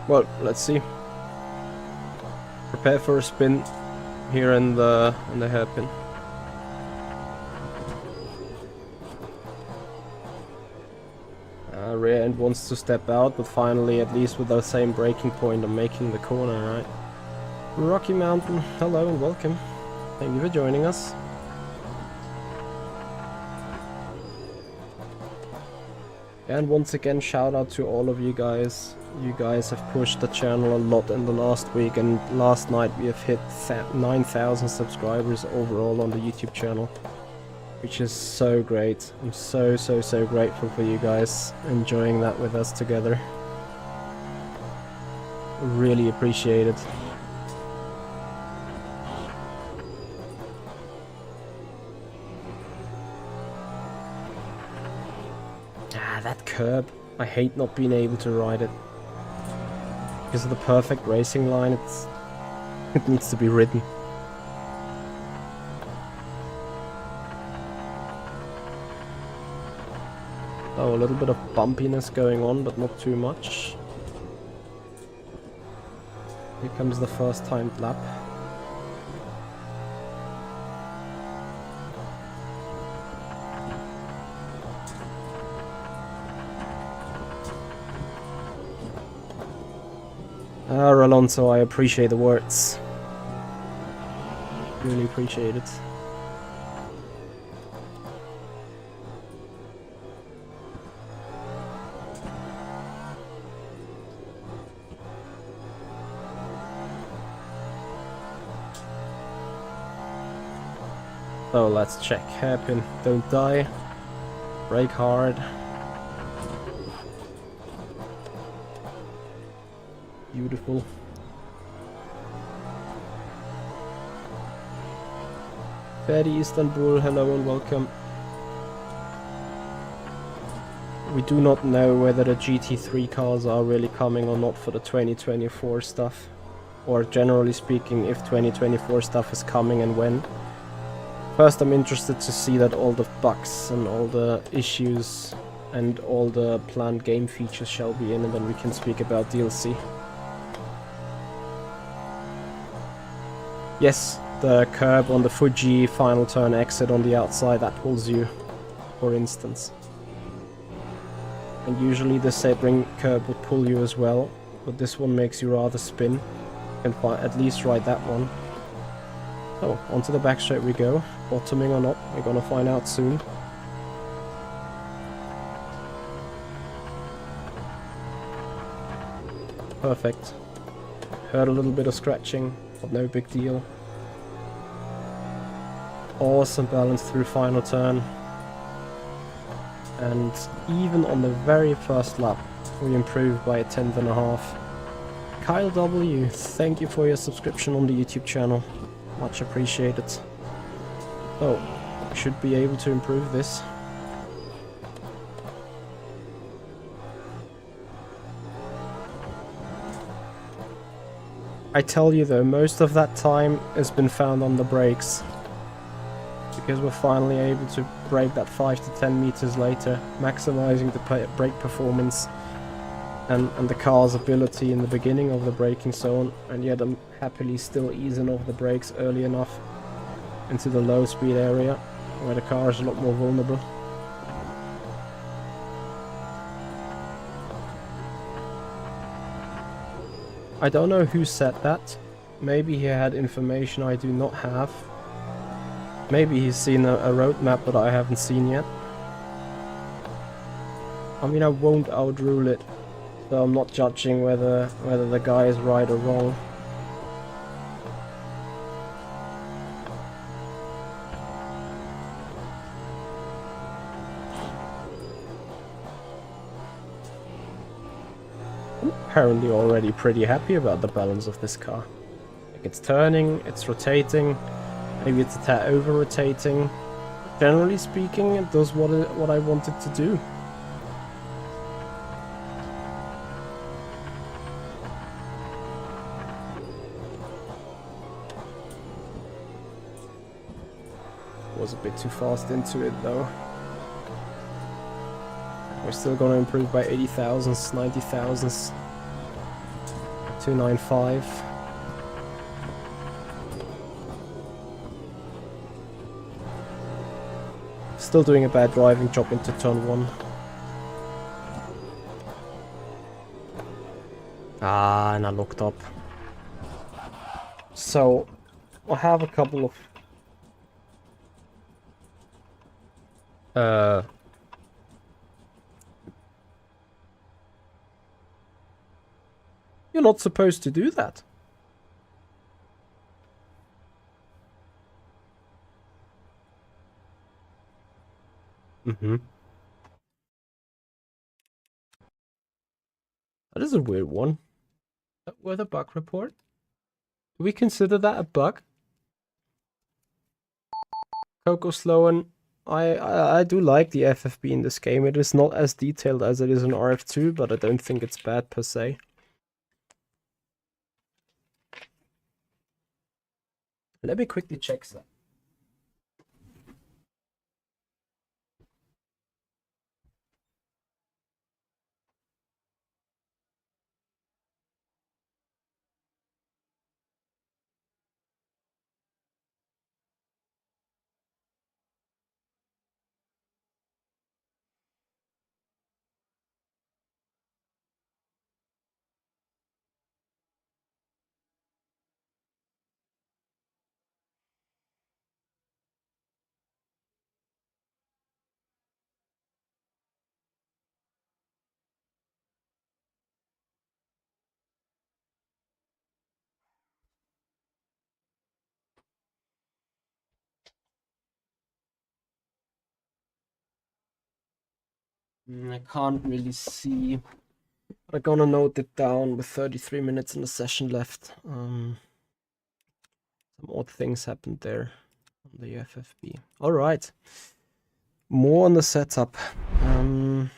Well, let's see. Prepare for a spin here in the hairpin. Rear end wants to step out, but finally, at least with the same braking point, I'm making the corner, right? Rocky Mountain, hello and welcome. Thank you for joining us. And once again, shout out to all of you guys. You guys have pushed the channel a lot in the last week, and last night we have hit 9,000 subscribers overall on the YouTube channel, which is so great. I'm so grateful for you guys enjoying that with us together. Really appreciate it. That curb. I hate not being able to ride it. Because of the perfect racing line, it needs to be ridden. Oh, a little bit of bumpiness going on, but not too much. Here comes the first timed lap. Alonso, I appreciate the words. Really appreciate it. So let's check. Hairpin, don't die. Brake hard. Beautiful. Ferdi Istanbul, hello and welcome. We do not know whether the GT3 cars are really coming or not for the 2024 stuff. Or generally speaking, if 2024 stuff is coming and when. First, I'm interested to see that all the bugs and all the issues and all the planned game features shall be in, and then we can speak about DLC. Yes, the curb on the Fuji final turn exit on the outside, that pulls you, for instance. And usually the Sebring curb would pull you as well, but this one makes you rather spin. You can at least ride that one. So, onto the back straight we go. Bottoming or not, we're gonna find out soon. Perfect. Heard a little bit of scratching, but no big deal. Awesome balance through final turn. And even on the very first lap, we improved by a 1/10.5. Kyle W, thank you for your subscription on the YouTube channel. Much appreciated. So, we should be able to improve this. I tell you though, most of that time has been found on the brakes. Because we're finally able to brake that 5 to 10 meters later, maximizing the brake performance and the car's ability in the beginning of the braking zone, and yet I'm happily still easing off the brakes early enough into the low speed area where the car is a lot more vulnerable. I don't know who said that. Maybe he had information I do not have. Maybe he's seen a roadmap that I haven't seen yet. I mean, I won't outrule it, so I'm not judging whether the guy is right or wrong. I'm apparently already pretty happy about the balance of this car. Like, it's turning, it's rotating. Maybe it's a tad over-rotating. Generally speaking, it does what I want it to do. Was a bit too fast into it though. We're still gonna improve by 80 thousandths, 90 thousandths. 295. Still doing a bad driving job into turn 1. Ah, and I looked up. So, I have a couple of... You're not supposed to do that. Mm-hmm. That is a weird one. With a bug report? Do we consider that a bug? Coco Sloan, I do like the FFB in this game. It is not as detailed as it is in RF2, but I don't think it's bad per se. Let me quickly check that. I can't really see. I'm gonna note it down with 33 minutes in the session left. Some odd things happened there on the FFB. Alright. More on the setup. I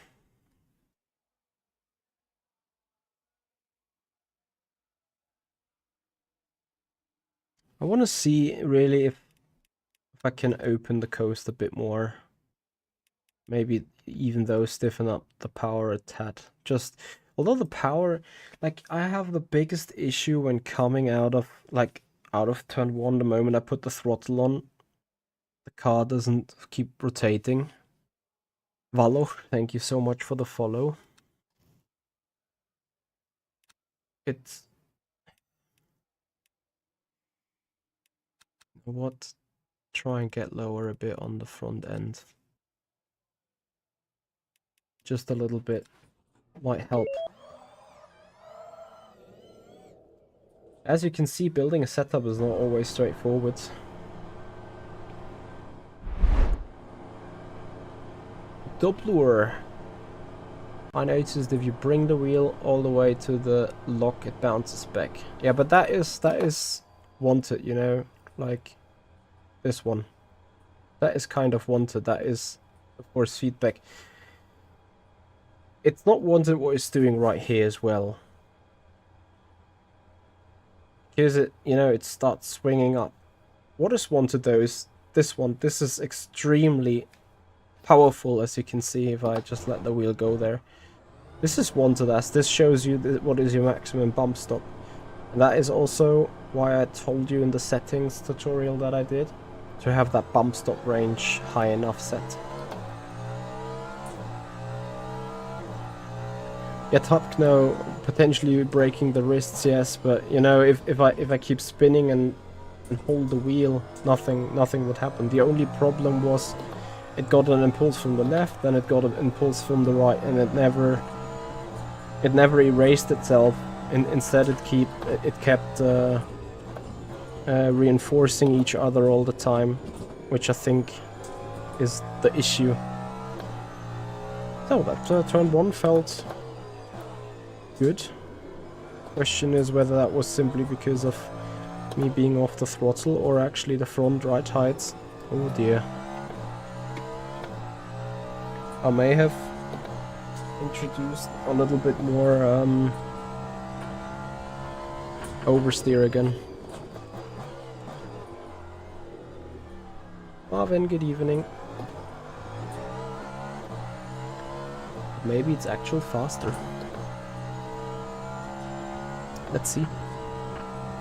want to see really if I can open the coast a bit more. Maybe even though stiffen up the power a tad. Just, although the power, like I have the biggest issue when coming out of turn 1 the moment I put the throttle on. The car doesn't keep rotating. Valo, thank you so much for the follow. It's... What? Try and get lower a bit on the front end. Just a little bit. Might help. As you can see, building a setup is not always straightforward. Doppler. I noticed if you bring the wheel all the way to the lock, it bounces back. Yeah, but that is wanted, you know, like this one. That is kind of wanted. That is, of course, feedback. It's not wanted what it's doing right here as well. Here's it, you know, it starts swinging up. What is wanted though is this one. This is extremely powerful, as you can see if I just let the wheel go there. This is wanted as this shows you what is your maximum bump stop. And that is also why I told you in the settings tutorial that I did to have that bump stop range high enough set. Yeah, Topkno potentially breaking the wrists, yes, but you know, if I keep spinning and hold the wheel, nothing would happen. The only problem was it got an impulse from the left, then it got an impulse from the right, and it never erased itself. Instead, it kept reinforcing each other all the time, which I think is the issue. So that turn 1 felt good. Question is whether that was simply because of me being off the throttle or actually the front right heights. Oh dear. I may have introduced a little bit more oversteer again. Marvin, good evening. Maybe it's actually faster. Let's see.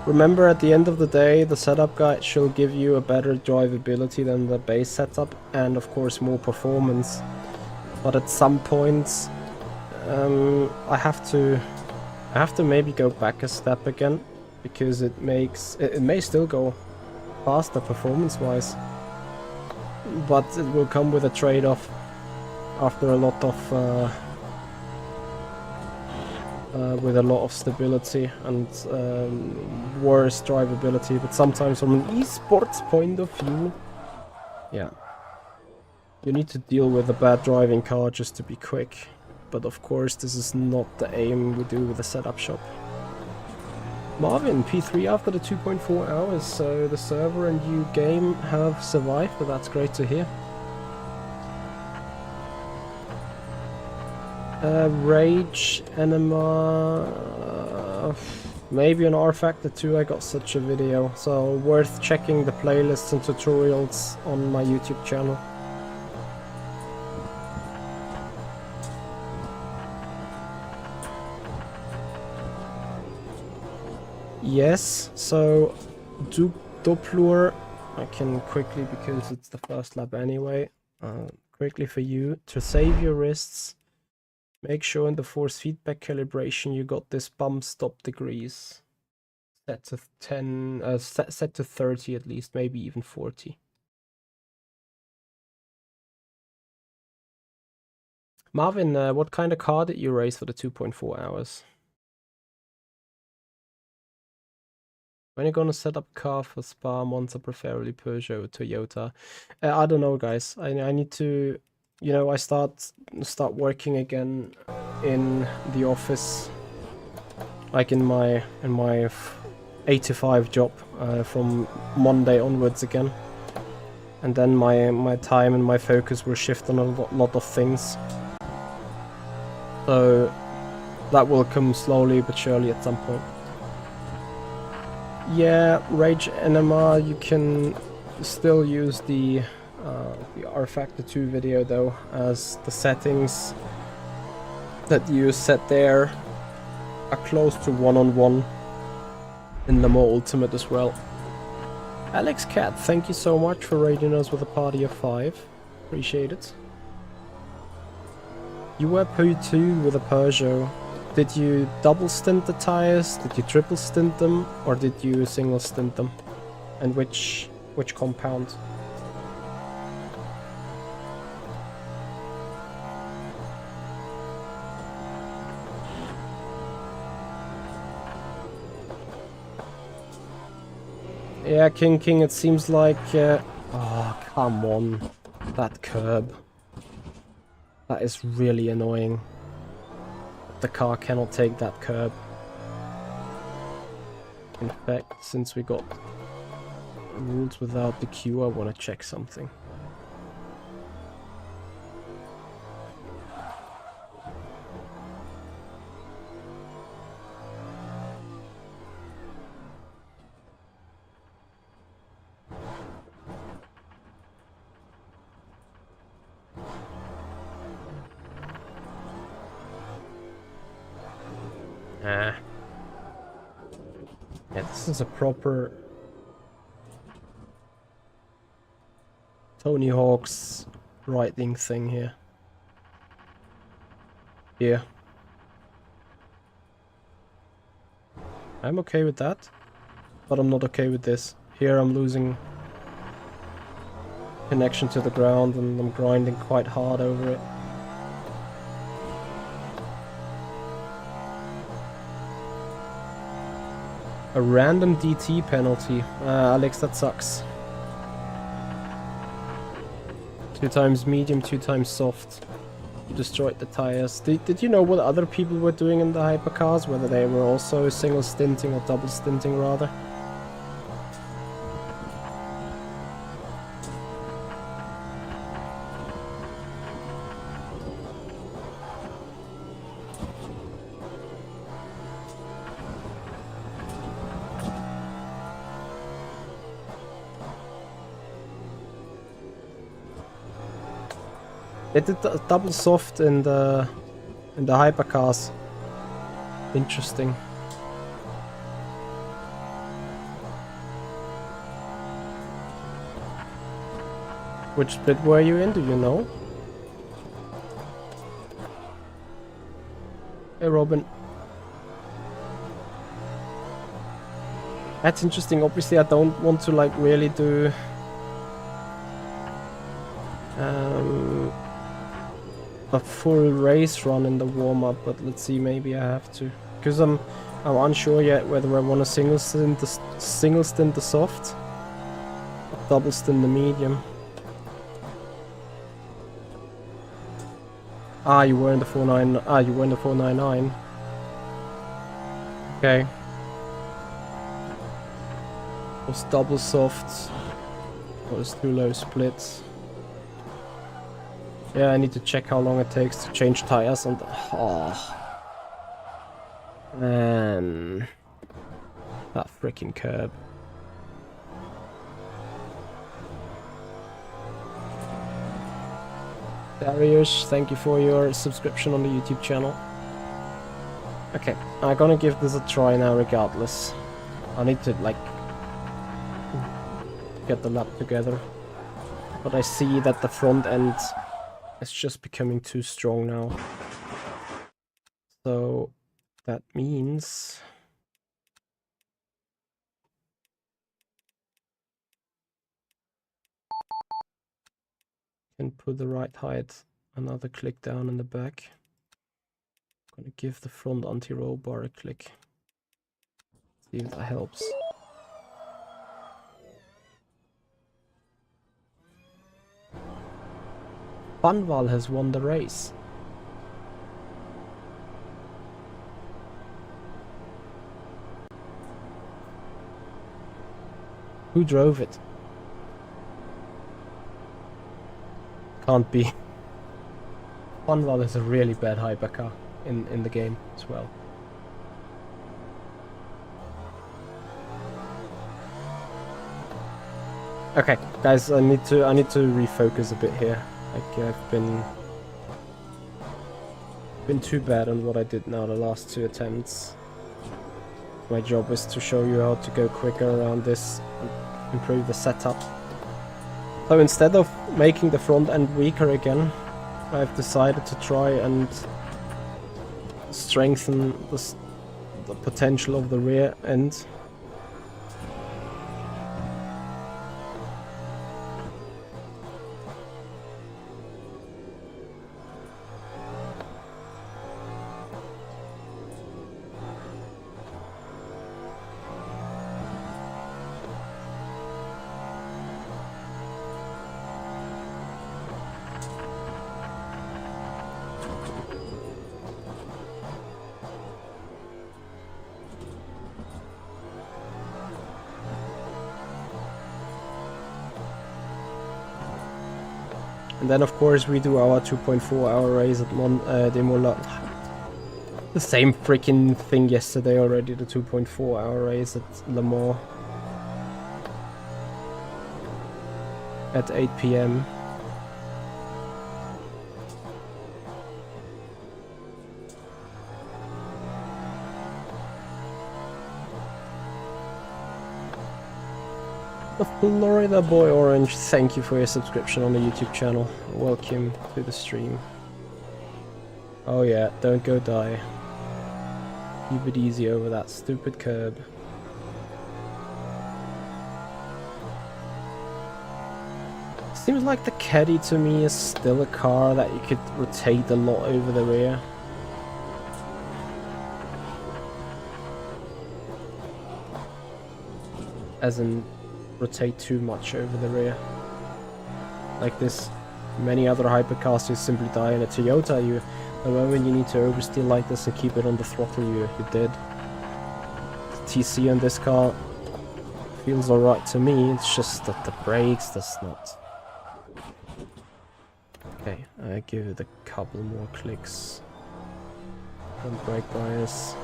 Remember, at the end of the day, the setup guide shall give you a better drivability than the base setup, and of course more performance. But at some points, I have to maybe go back a step again, because it may still go faster performance-wise, but it will come with a trade-off after a lot of with a lot of stability and worse drivability. But sometimes from an esports point of view, yeah, you need to deal with a bad driving car just to be quick. But of course this is not the aim we do with the setup shop. Marvin, P3 after the 2.4 hours, so the server and you game have survived, but that's great to hear. Rage, Enema, maybe on R Factor 2 I got such a video, so worth checking the playlists and tutorials on my YouTube channel. Yes, so Doppler, I can quickly, because it's the first lap anyway, quickly for you, to save your wrists, make sure in the force feedback calibration you got this bump stop degrees set to 10, set to 30 at least, maybe even 40. Marvin, what kind of car did you race for the 2.4 hours? When are you gonna set up car for Spa, Monza, preferably Peugeot, Toyota? I don't know, guys. I need to, you know, I start working again in the office, like in my 8 to 5 job from Monday onwards again, and then my time and my focus will shift on a lot of things. So that will come slowly but surely at some point. Yeah, Rage Enema, you can still use the R Factor 2 video though, as the settings that you set there are close to one-on-one in Le Mans Ultimate as well. Alex Cat, thank you so much for raiding us with a party of 5. Appreciate it. You were P2 with a Peugeot. Did you double stint the tires? Did you triple stint them? Or did you single stint them? And which compound? Yeah, King, it seems like... oh, come on. That curb. That is really annoying. The car cannot take that curb. In fact, since we got rules without the queue, I want to check something. Yeah, this is a proper Tony Hawk's writing thing here. Yeah. I'm okay with that, but I'm not okay with this. Here I'm losing connection to the ground and I'm grinding quite hard over it. A random DT penalty. Alex, that sucks. 2 times medium, 2 times soft. You destroyed the tires. Did you know what other people were doing in the hypercars? Whether they were also single stinting or double stinting rather? They did double soft in the hypercars. Interesting. Which bit were you in, do you know? Hey Robin. That's interesting. Obviously I don't want to like really do a full race run in the warm-up, but let's see, maybe I have to. Because I'm unsure yet whether I want to single stint the soft or double stint the medium. Ah, you were in the 49. Ah, you were in the 499. Okay. Was double soft. Was too low splits. Yeah, I need to check how long it takes to change tires on the... Oh. Man. That freaking curb. Darius, thank you for your subscription on the YouTube channel. Okay, I'm gonna give this a try now regardless. I need to, like, get the lap together. But I see that the front end is just becoming too strong now. So that means can put the right height another click down in the back. I'm gonna give the front anti-roll bar a click. See if that helps. Banval has won the race. Who drove it? Can't be. Banval is a really bad hypercar in the game as well. Okay, guys, I need to refocus a bit here. Like I've been too bad on what I did now the last 2 attempts. My job is to show you how to go quicker around this and improve the setup. So instead of making the front end weaker again, I've decided to try and strengthen the potential of the rear end. And then of course we do our 2.4 hour race at Demola. The same freaking thing yesterday already, the 2.4 hour race at Le Mans. At 8 PM. The Florida Boy Orange, thank you for your subscription on the YouTube channel. Welcome to the stream. Oh yeah, don't go die. Keep it easy over that stupid curb. Seems like the Caddy to me is still a car that you could rotate a lot over the rear. As in, rotate too much over the rear. Like this, many other hypercars you simply die. In a Toyota, the moment you need to oversteer like this and keep it on the throttle, you're dead. TC on this car feels alright to me, it's just that the brakes does not. Okay, I give it a couple more clicks. Front brake bias.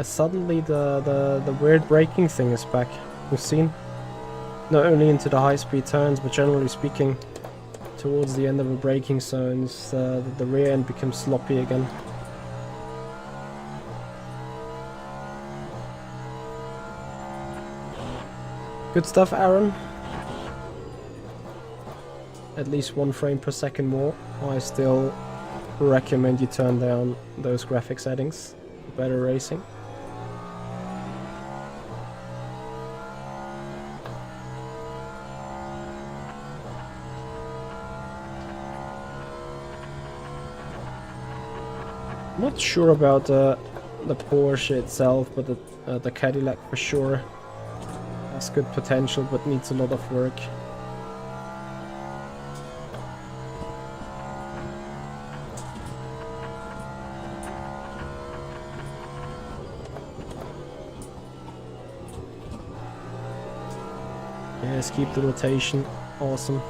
Suddenly the weird braking thing is back. We've seen not only into the high speed turns, but generally speaking towards the end of a braking zone, the rear end becomes sloppy again. Good stuff, Aaron. At least 1 frame per second more. I still recommend you turn down those graphic settings for better racing. Not sure about the Porsche itself, but the Cadillac for sure has good potential, but needs a lot of work. Yes, keep the rotation. Awesome.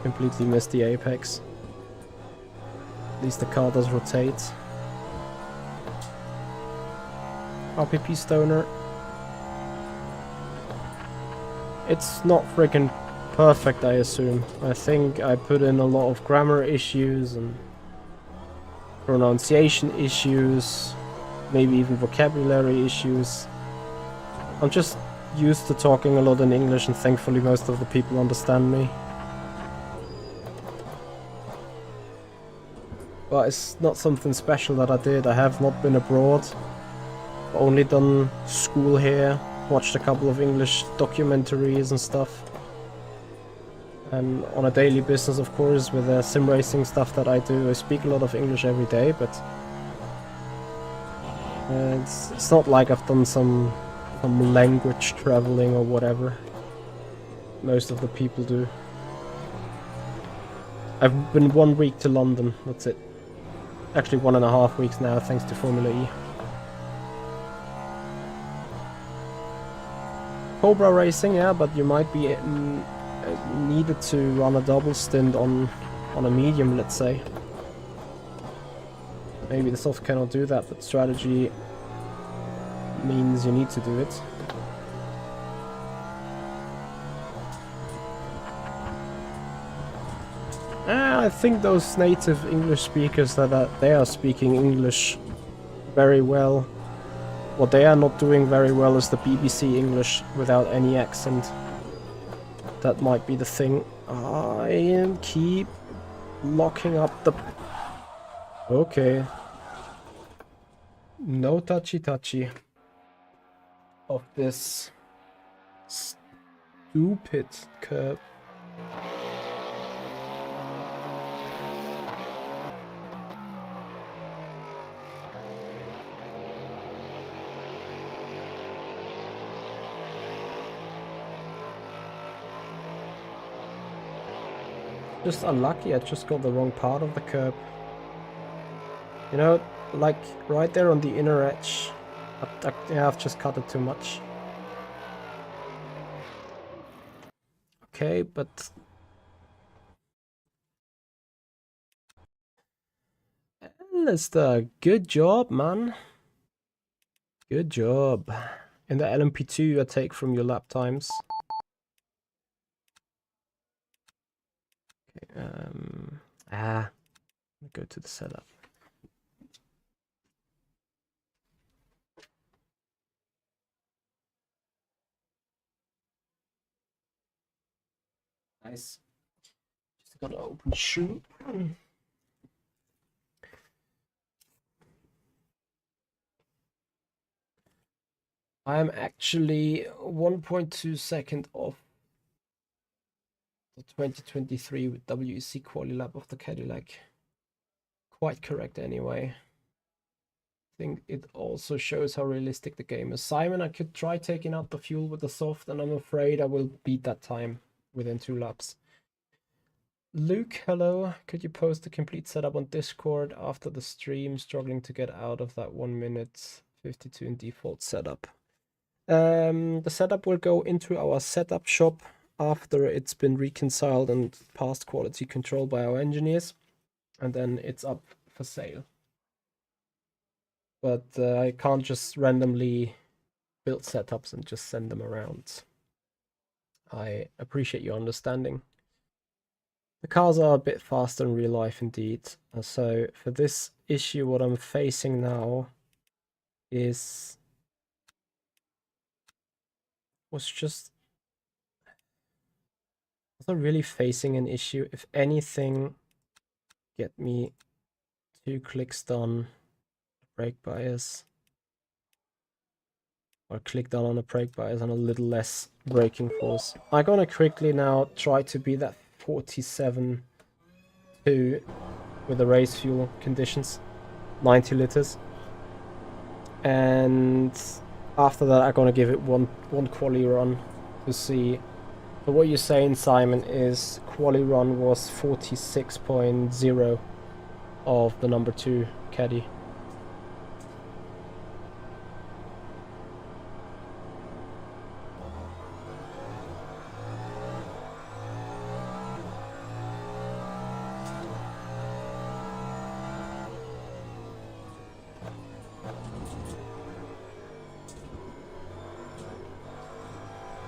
Completely missed the apex. At least the car does rotate. RPP Stoner. It's not freaking perfect, I assume. I think I put in a lot of grammar issues and pronunciation issues, maybe even vocabulary issues. I'm just used to talking a lot in English, and thankfully most of the people understand me. But it's not something special that I did. I have not been abroad. Only done school here, watched a couple of English documentaries and stuff. And on a daily business, of course, with the Simracing stuff that I do, I speak a lot of English every day, but it's not like I've done some language traveling or whatever. Most of the people do. I've been 1 week to London, that's it. Actually 1.5 weeks now, thanks to Formula E. Cobra Racing, yeah, but you might be needed to run a double stint on a medium, let's say. Maybe the soft cannot do that, but strategy means you need to do it. I think those native English speakers they are speaking English very well. What they are not doing very well is the BBC English without any accent. That might be the thing. I keep locking up the... Okay. No touchy of this stupid curve. Just unlucky, I just got the wrong part of the curb. You know, like right there on the inner edge. Yeah, I've just cut it too much. Okay, but... Alistair, good job, man. Good job. In the LMP2 I take from your lap times. Okay, go to the setup. Nice. Just gotta open shoe. I'm actually 1.2 seconds off the 2023 with WEC quali lap of the Cadillac. Quite correct anyway. I think it also shows how realistic the game is. Simon, I could try taking out the fuel with the soft, and I'm afraid I will beat that time within 2 laps. Luke, hello. Could you post the complete setup on Discord after the stream? Struggling to get out of that 1 minute 52 in default setup. The setup will go into our setup shop after it's been reconciled and passed quality control by our engineers, and then it's up for sale. But I can't just randomly build setups and just send them around. I appreciate your understanding. The cars are a bit faster in real life indeed. So for this issue, what I'm facing now was not really facing an issue. If anything, get me 2 clicks done, brake bias, or click down on the brake bias and a little less braking force. I'm gonna quickly now try to be that 47.2 with the race fuel conditions, 90 liters. And after that, I'm gonna give it one quali run to see. But what you're saying, Simon, is quali run was 46.0 of the number 2 caddy.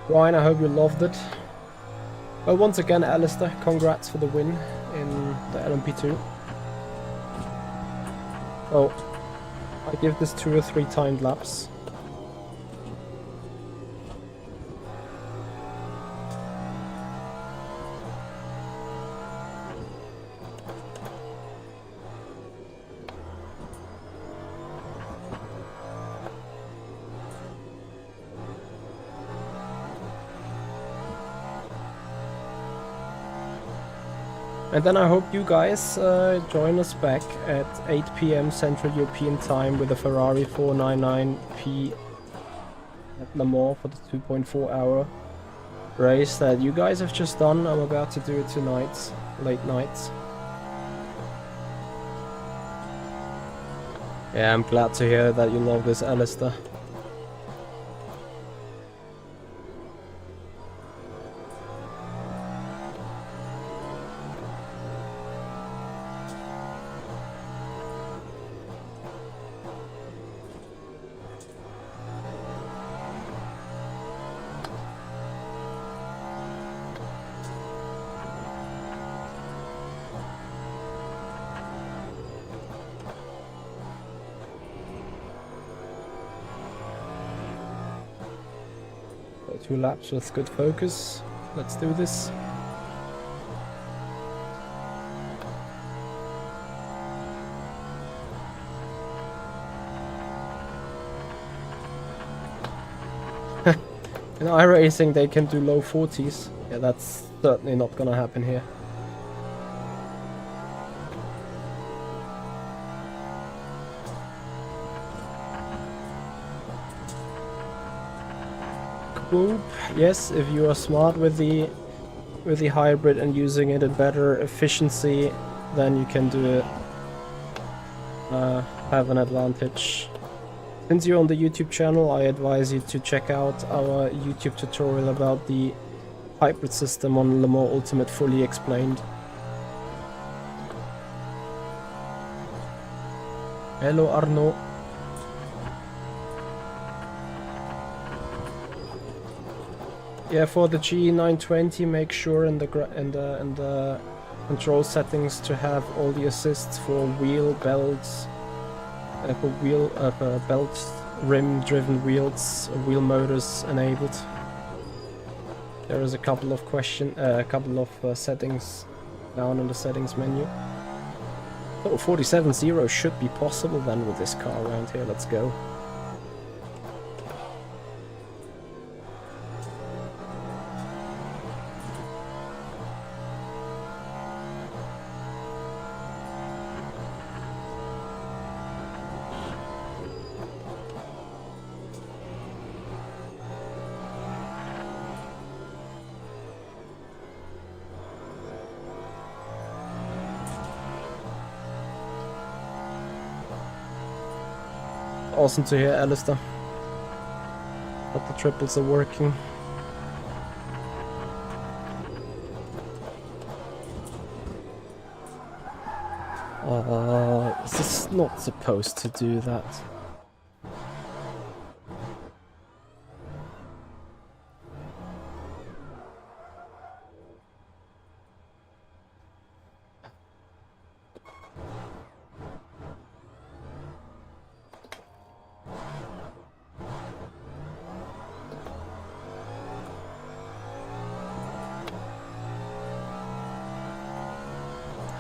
Ryan, I hope you loved it. Well, once again, Alistair, congrats for the win in the LMP2. Oh, I give this 2 or 3 timed laps. And then I hope you guys join us back at 8 PM Central European Time with a Ferrari 499P at Le Mans for the 2.4 hour race that you guys have just done. I'm about to do it tonight, late night. Yeah, I'm glad to hear that you love this, Alistair. So 2 laps with good focus. Let's do this. In iRacing they can do low 40s. Yeah, that's certainly not gonna happen here. Cool. Yes, if you are smart with the hybrid and using it at better efficiency, then you can do it. Have an advantage. Since you're on the YouTube channel, I advise you to check out our YouTube tutorial about the hybrid system on Le Mans Ultimate Fully Explained. Hello Arno. Yeah, for the G920, make sure in the control settings to have all the assists for wheel belts. Belt rim driven wheels, wheel motors enabled. There is a couple of settings down in the settings menu. Oh, 47.0 should be possible then with this car around here. Let's go. Awesome to hear, Alistair, that the triples are working. This is not supposed to do that.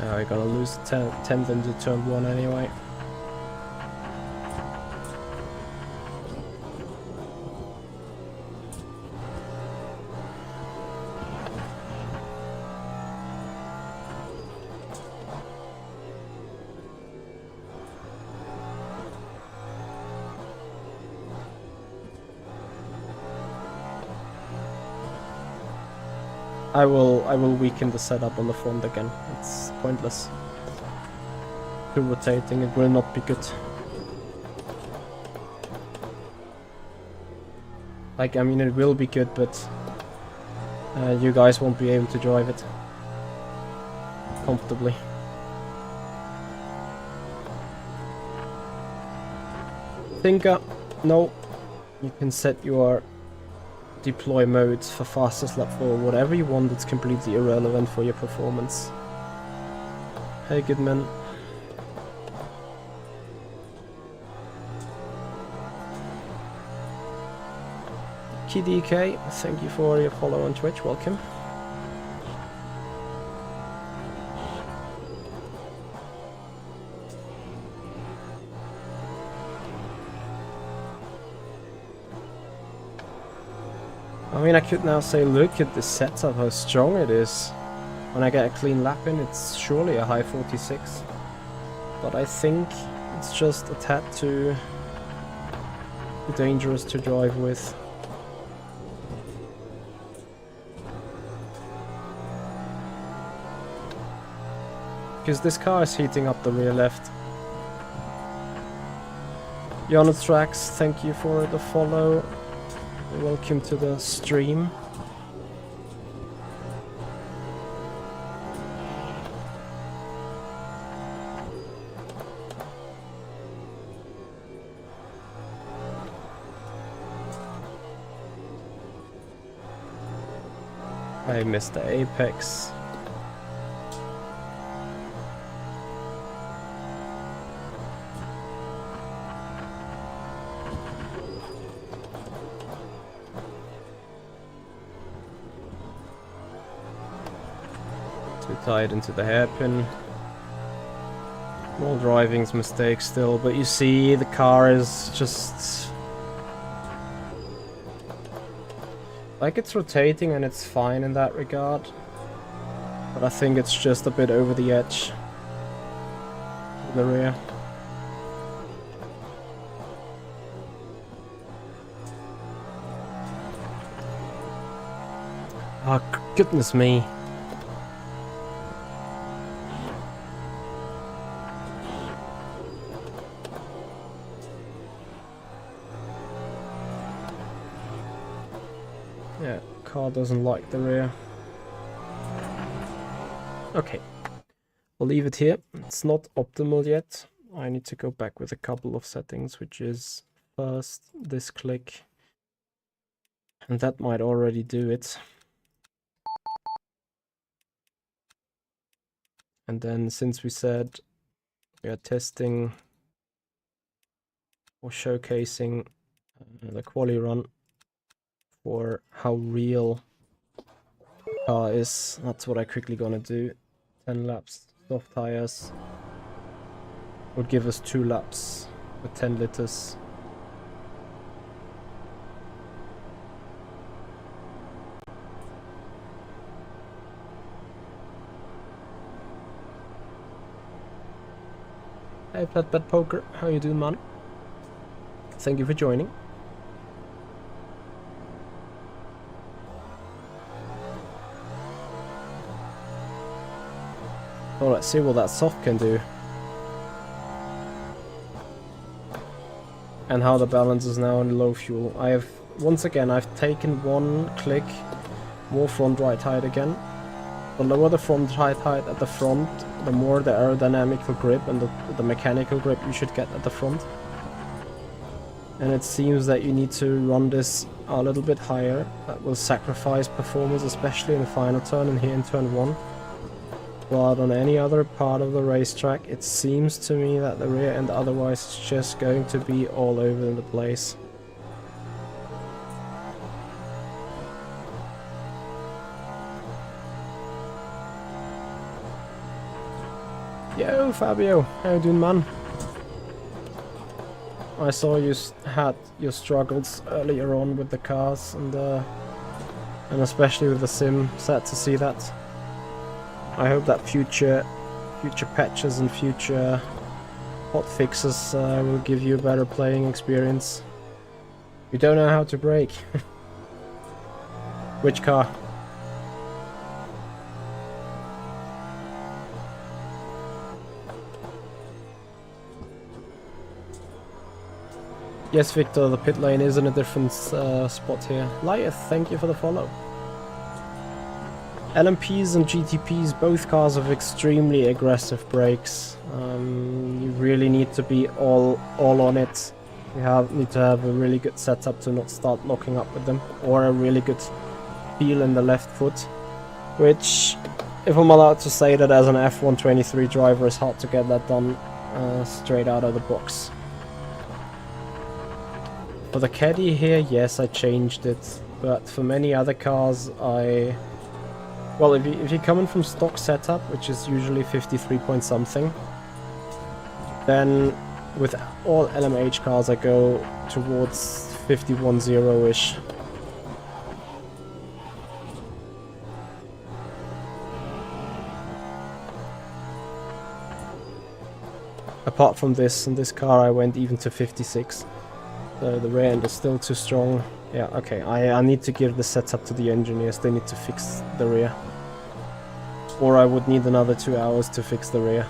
We're gonna lose 10th into turn 1 anyway. I will weaken the setup on the front again. It's pointless. Too rotating, it will not be good. Like, I mean, it will be good, but you guys won't be able to drive it comfortably. Thinker, no. You can set your deploy modes for fastest lap for whatever you want. It's completely irrelevant for your performance. Hey, Goodman. KDK, thank you for your follow on Twitch. Welcome. I mean, I could now say, look at this setup, how strong it is. When I get a clean lap in, it's surely a high 46. But I think it's just a tad too dangerous to drive with. Because this car is heating up the rear left. Jonas Trax, thank you for the follow. Welcome to the stream. I missed the apex. Tied into the hairpin. More driving's mistake still, but you see the car is just like it's rotating and it's fine in that regard, but I think it's just a bit over the edge in the rear. Oh, goodness me. Yeah, car doesn't like the rear. Okay, I'll leave it here. It's not optimal yet. I need to go back with a couple of settings, which is first this click, and that might already do it. And then since we said we are testing or showcasing the quali run for how real the car is, that's what I quickly gonna do. 10 laps, soft tires would give us 2 laps with 10 liters. Hey Flatbed Poker, how you doing, man? Thank you for joining. Oh, let's see what that soft can do. And how the balance is now in low fuel. I have, once again, I've taken one click more front right height again. The lower the front right height at the front, the more the aerodynamical grip and the mechanical grip you should get at the front. And it seems that you need to run this a little bit higher. That will sacrifice performance, especially in the final turn and here in turn 1. But on any other part of the racetrack, it seems to me that the rear end otherwise is just going to be all over the place. Yo, Fabio, how you doing, man? I saw you had your struggles earlier on with the cars and especially with the sim. Sad to see that. I hope that future patches and future hot fixes will give you a better playing experience. You don't know how to brake. Which car? Yes, Victor, the pit lane is in a different spot here. Lyeth, thank you for the follow. LMPs and GTPs, both cars have extremely aggressive brakes. You really need to be all on it. You need to have a really good setup to not start locking up with them, or a really good feel in the left foot, which, if I'm allowed to say that as an F123 driver, is hard to get that done straight out of the box. For the Caddy here, yes, I changed it, but for many other cars, well, if you're coming from stock setup, which is usually 53 point something, then with all LMH cars I go towards 51.0-ish. Apart from this, in this car I went even to 56. So the rear end is still too strong. Yeah, okay, I need to give the setup to the engineers, they need to fix the rear. Or I would need another 2 hours to fix the rear.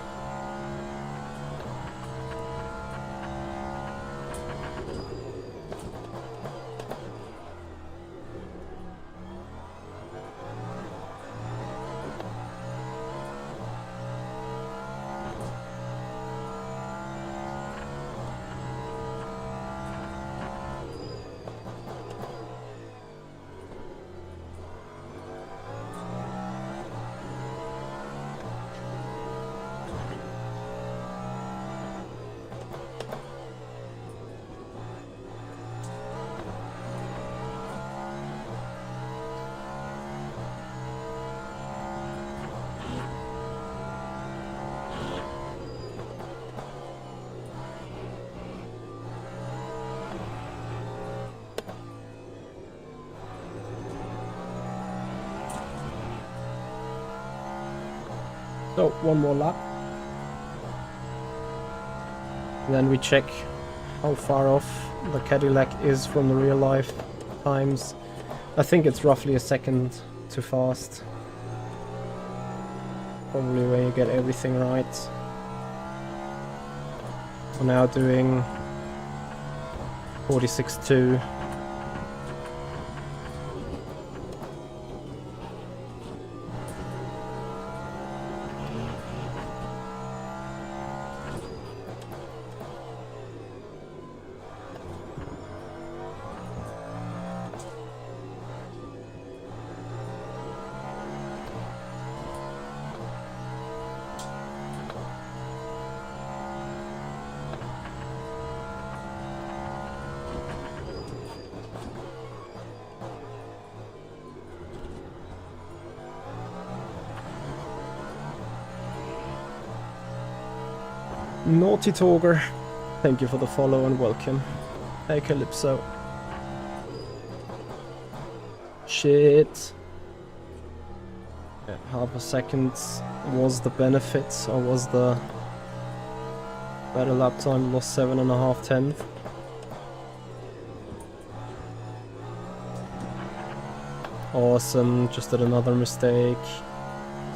So, one more lap. Then we check how far off the Cadillac is from the real life times. I think it's roughly a second too fast. Probably when you get everything right. We're now doing 46.2. Naughty Toger, thank you for the follow and welcome. Hey Calypso. Shit. Yeah, half a second was the benefit, or was the better lap time, lost 7.5 tenths. Awesome, just did another mistake.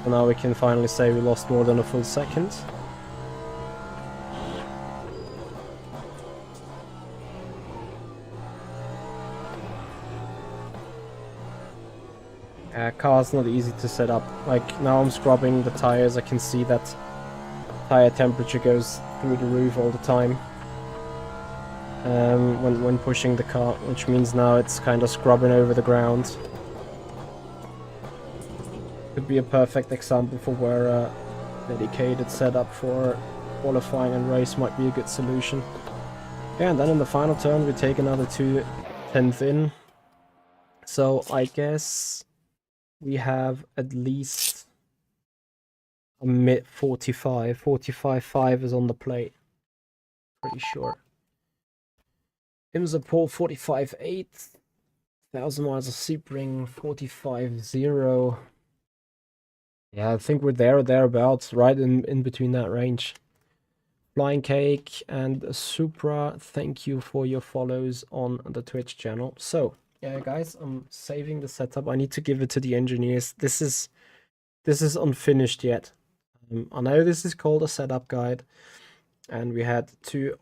So now we can finally say we lost more than a full second. Car's not easy to set up. Like, now I'm scrubbing the tires, I can see that tire temperature goes through the roof all the time when pushing the car, which means now it's kind of scrubbing over the ground. Could be a perfect example for where a dedicated setup for qualifying and race might be a good solution. Yeah, and then in the final turn we take another 2 tenths in. So I guess we have at least mid 45, 45.5 is on the plate. Pretty sure. IMSA Pole 45.8. 1,000 miles of Sebring 45.0. Yeah, I think we're there or thereabouts, right in between that range. Flying Cake and Supra, thank you for your follows on the Twitch channel. So, yeah, guys, I'm saving the setup. I need to give it to the engineers. This is unfinished yet. I know this is called a setup guide, and we had two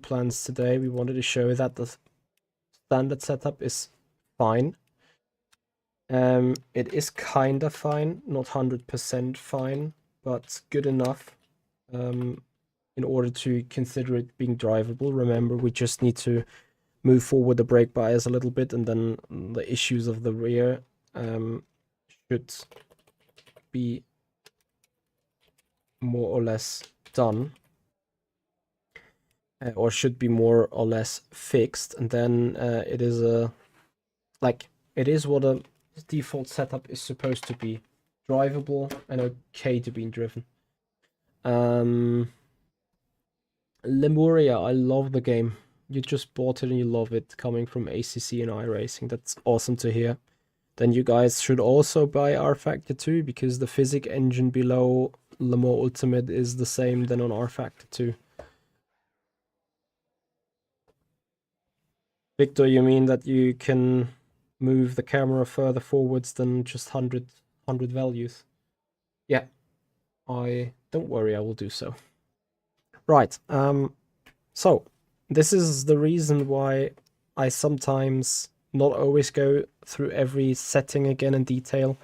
plans today. We wanted to show that the standard setup is fine. It is kinda fine, not 100% fine, but good enough in order to consider it being drivable. Remember, we just need to move forward the brake bias a little bit, and then the issues of the rear should be more or less done, or should be more or less fixed, and then it is it is what a default setup is supposed to be: drivable and okay to being driven. Lemuria, I love the game. You just bought it and you love it, coming from ACC and iRacing. That's awesome to hear. Then you guys should also buy R Factor 2, because the physics engine below Le Mans Ultimate is the same than on R Factor 2. Victor, you mean that you can move the camera further forwards than just 100 values? Yeah, don't worry, I will do so. Right, so this is the reason why I sometimes not always go through every setting again in detail.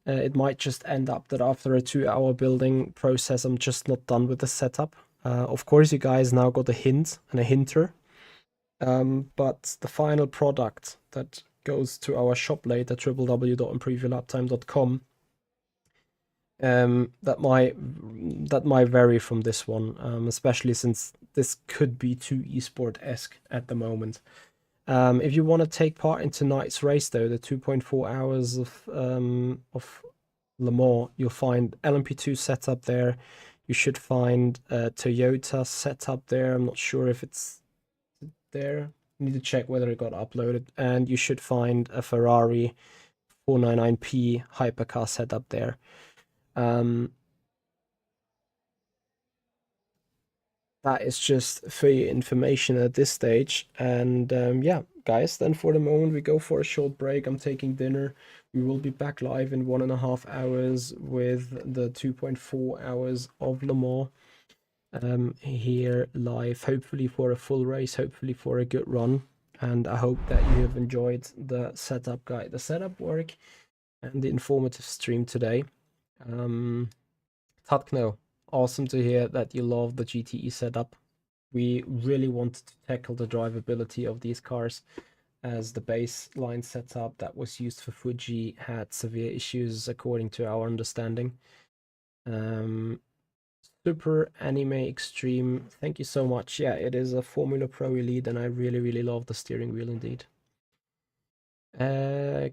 It might just end up that after a 2-hour building process, I'm just not done with the setup. Of course, you guys now got a hint and a hinter. But the final product that goes to our shop later, www.improveyourlaptime.com, that might vary from this one, especially since this could be too esport-esque at the moment. If you want to take part in tonight's race, though, the 2.4 hours of Le Mans, you'll find LMP2 setup there. You should find a Toyota setup there. I'm not sure if it's there. You need to check whether it got uploaded. And you should find a Ferrari 499p hypercar setup there. That is just for your information at this stage. And yeah, guys, then for the moment we go for a short break. I'm taking dinner. We will be back live in 1.5 hours with the 2.4 hours of Le Mans. Here live, hopefully for a full race, hopefully for a good run. And I hope that you have enjoyed the setup guide, the setup work, and the informative stream today. Tatkno, awesome to hear that you love the GTE setup. We really wanted to tackle the drivability of these cars, as the baseline setup that was used for Fuji had severe issues according to our understanding. Super Anime Extreme, thank you so much. Yeah, it is a Formula Pro Elite, and I really love the steering wheel indeed.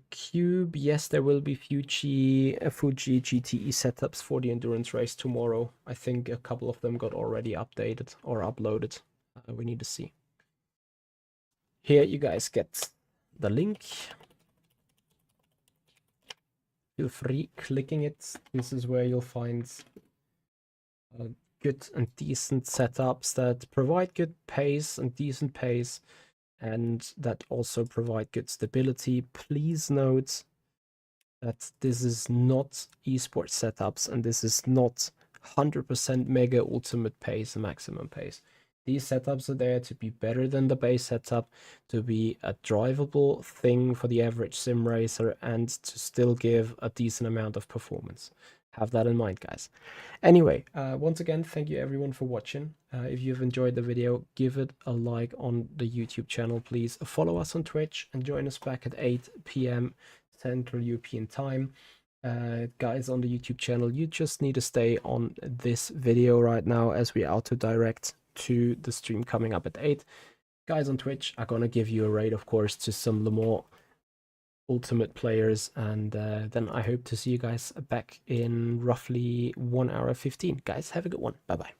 Cube, yes, there will be Fuji GTE setups for the endurance race tomorrow. I think a couple of them got already updated or uploaded. We need to see. Here you guys get the link. Feel free clicking it. This is where you'll find good and decent setups that provide good pace and decent pace, and that also provide good stability. Please note that this is not esports setups, and this is not 100% mega ultimate pace and maximum pace. These setups are there to be better than the base setup, to be a drivable thing for the average sim racer, and to still give a decent amount of performance. Have that in mind, guys. Anyway, once again, thank you everyone for watching. If you've enjoyed the video, give it a like on the YouTube channel, please. Follow us on Twitch and join us back at 8 p.m. Central European Time. Guys on the YouTube channel, you just need to stay on this video right now, as we auto direct to the stream coming up at 8. Guys on Twitch are gonna give you a raid, of course, to some Le Mans Ultimate players, and then I hope to see you guys back in roughly 1 hour 15. Guys, have a good one. Bye bye.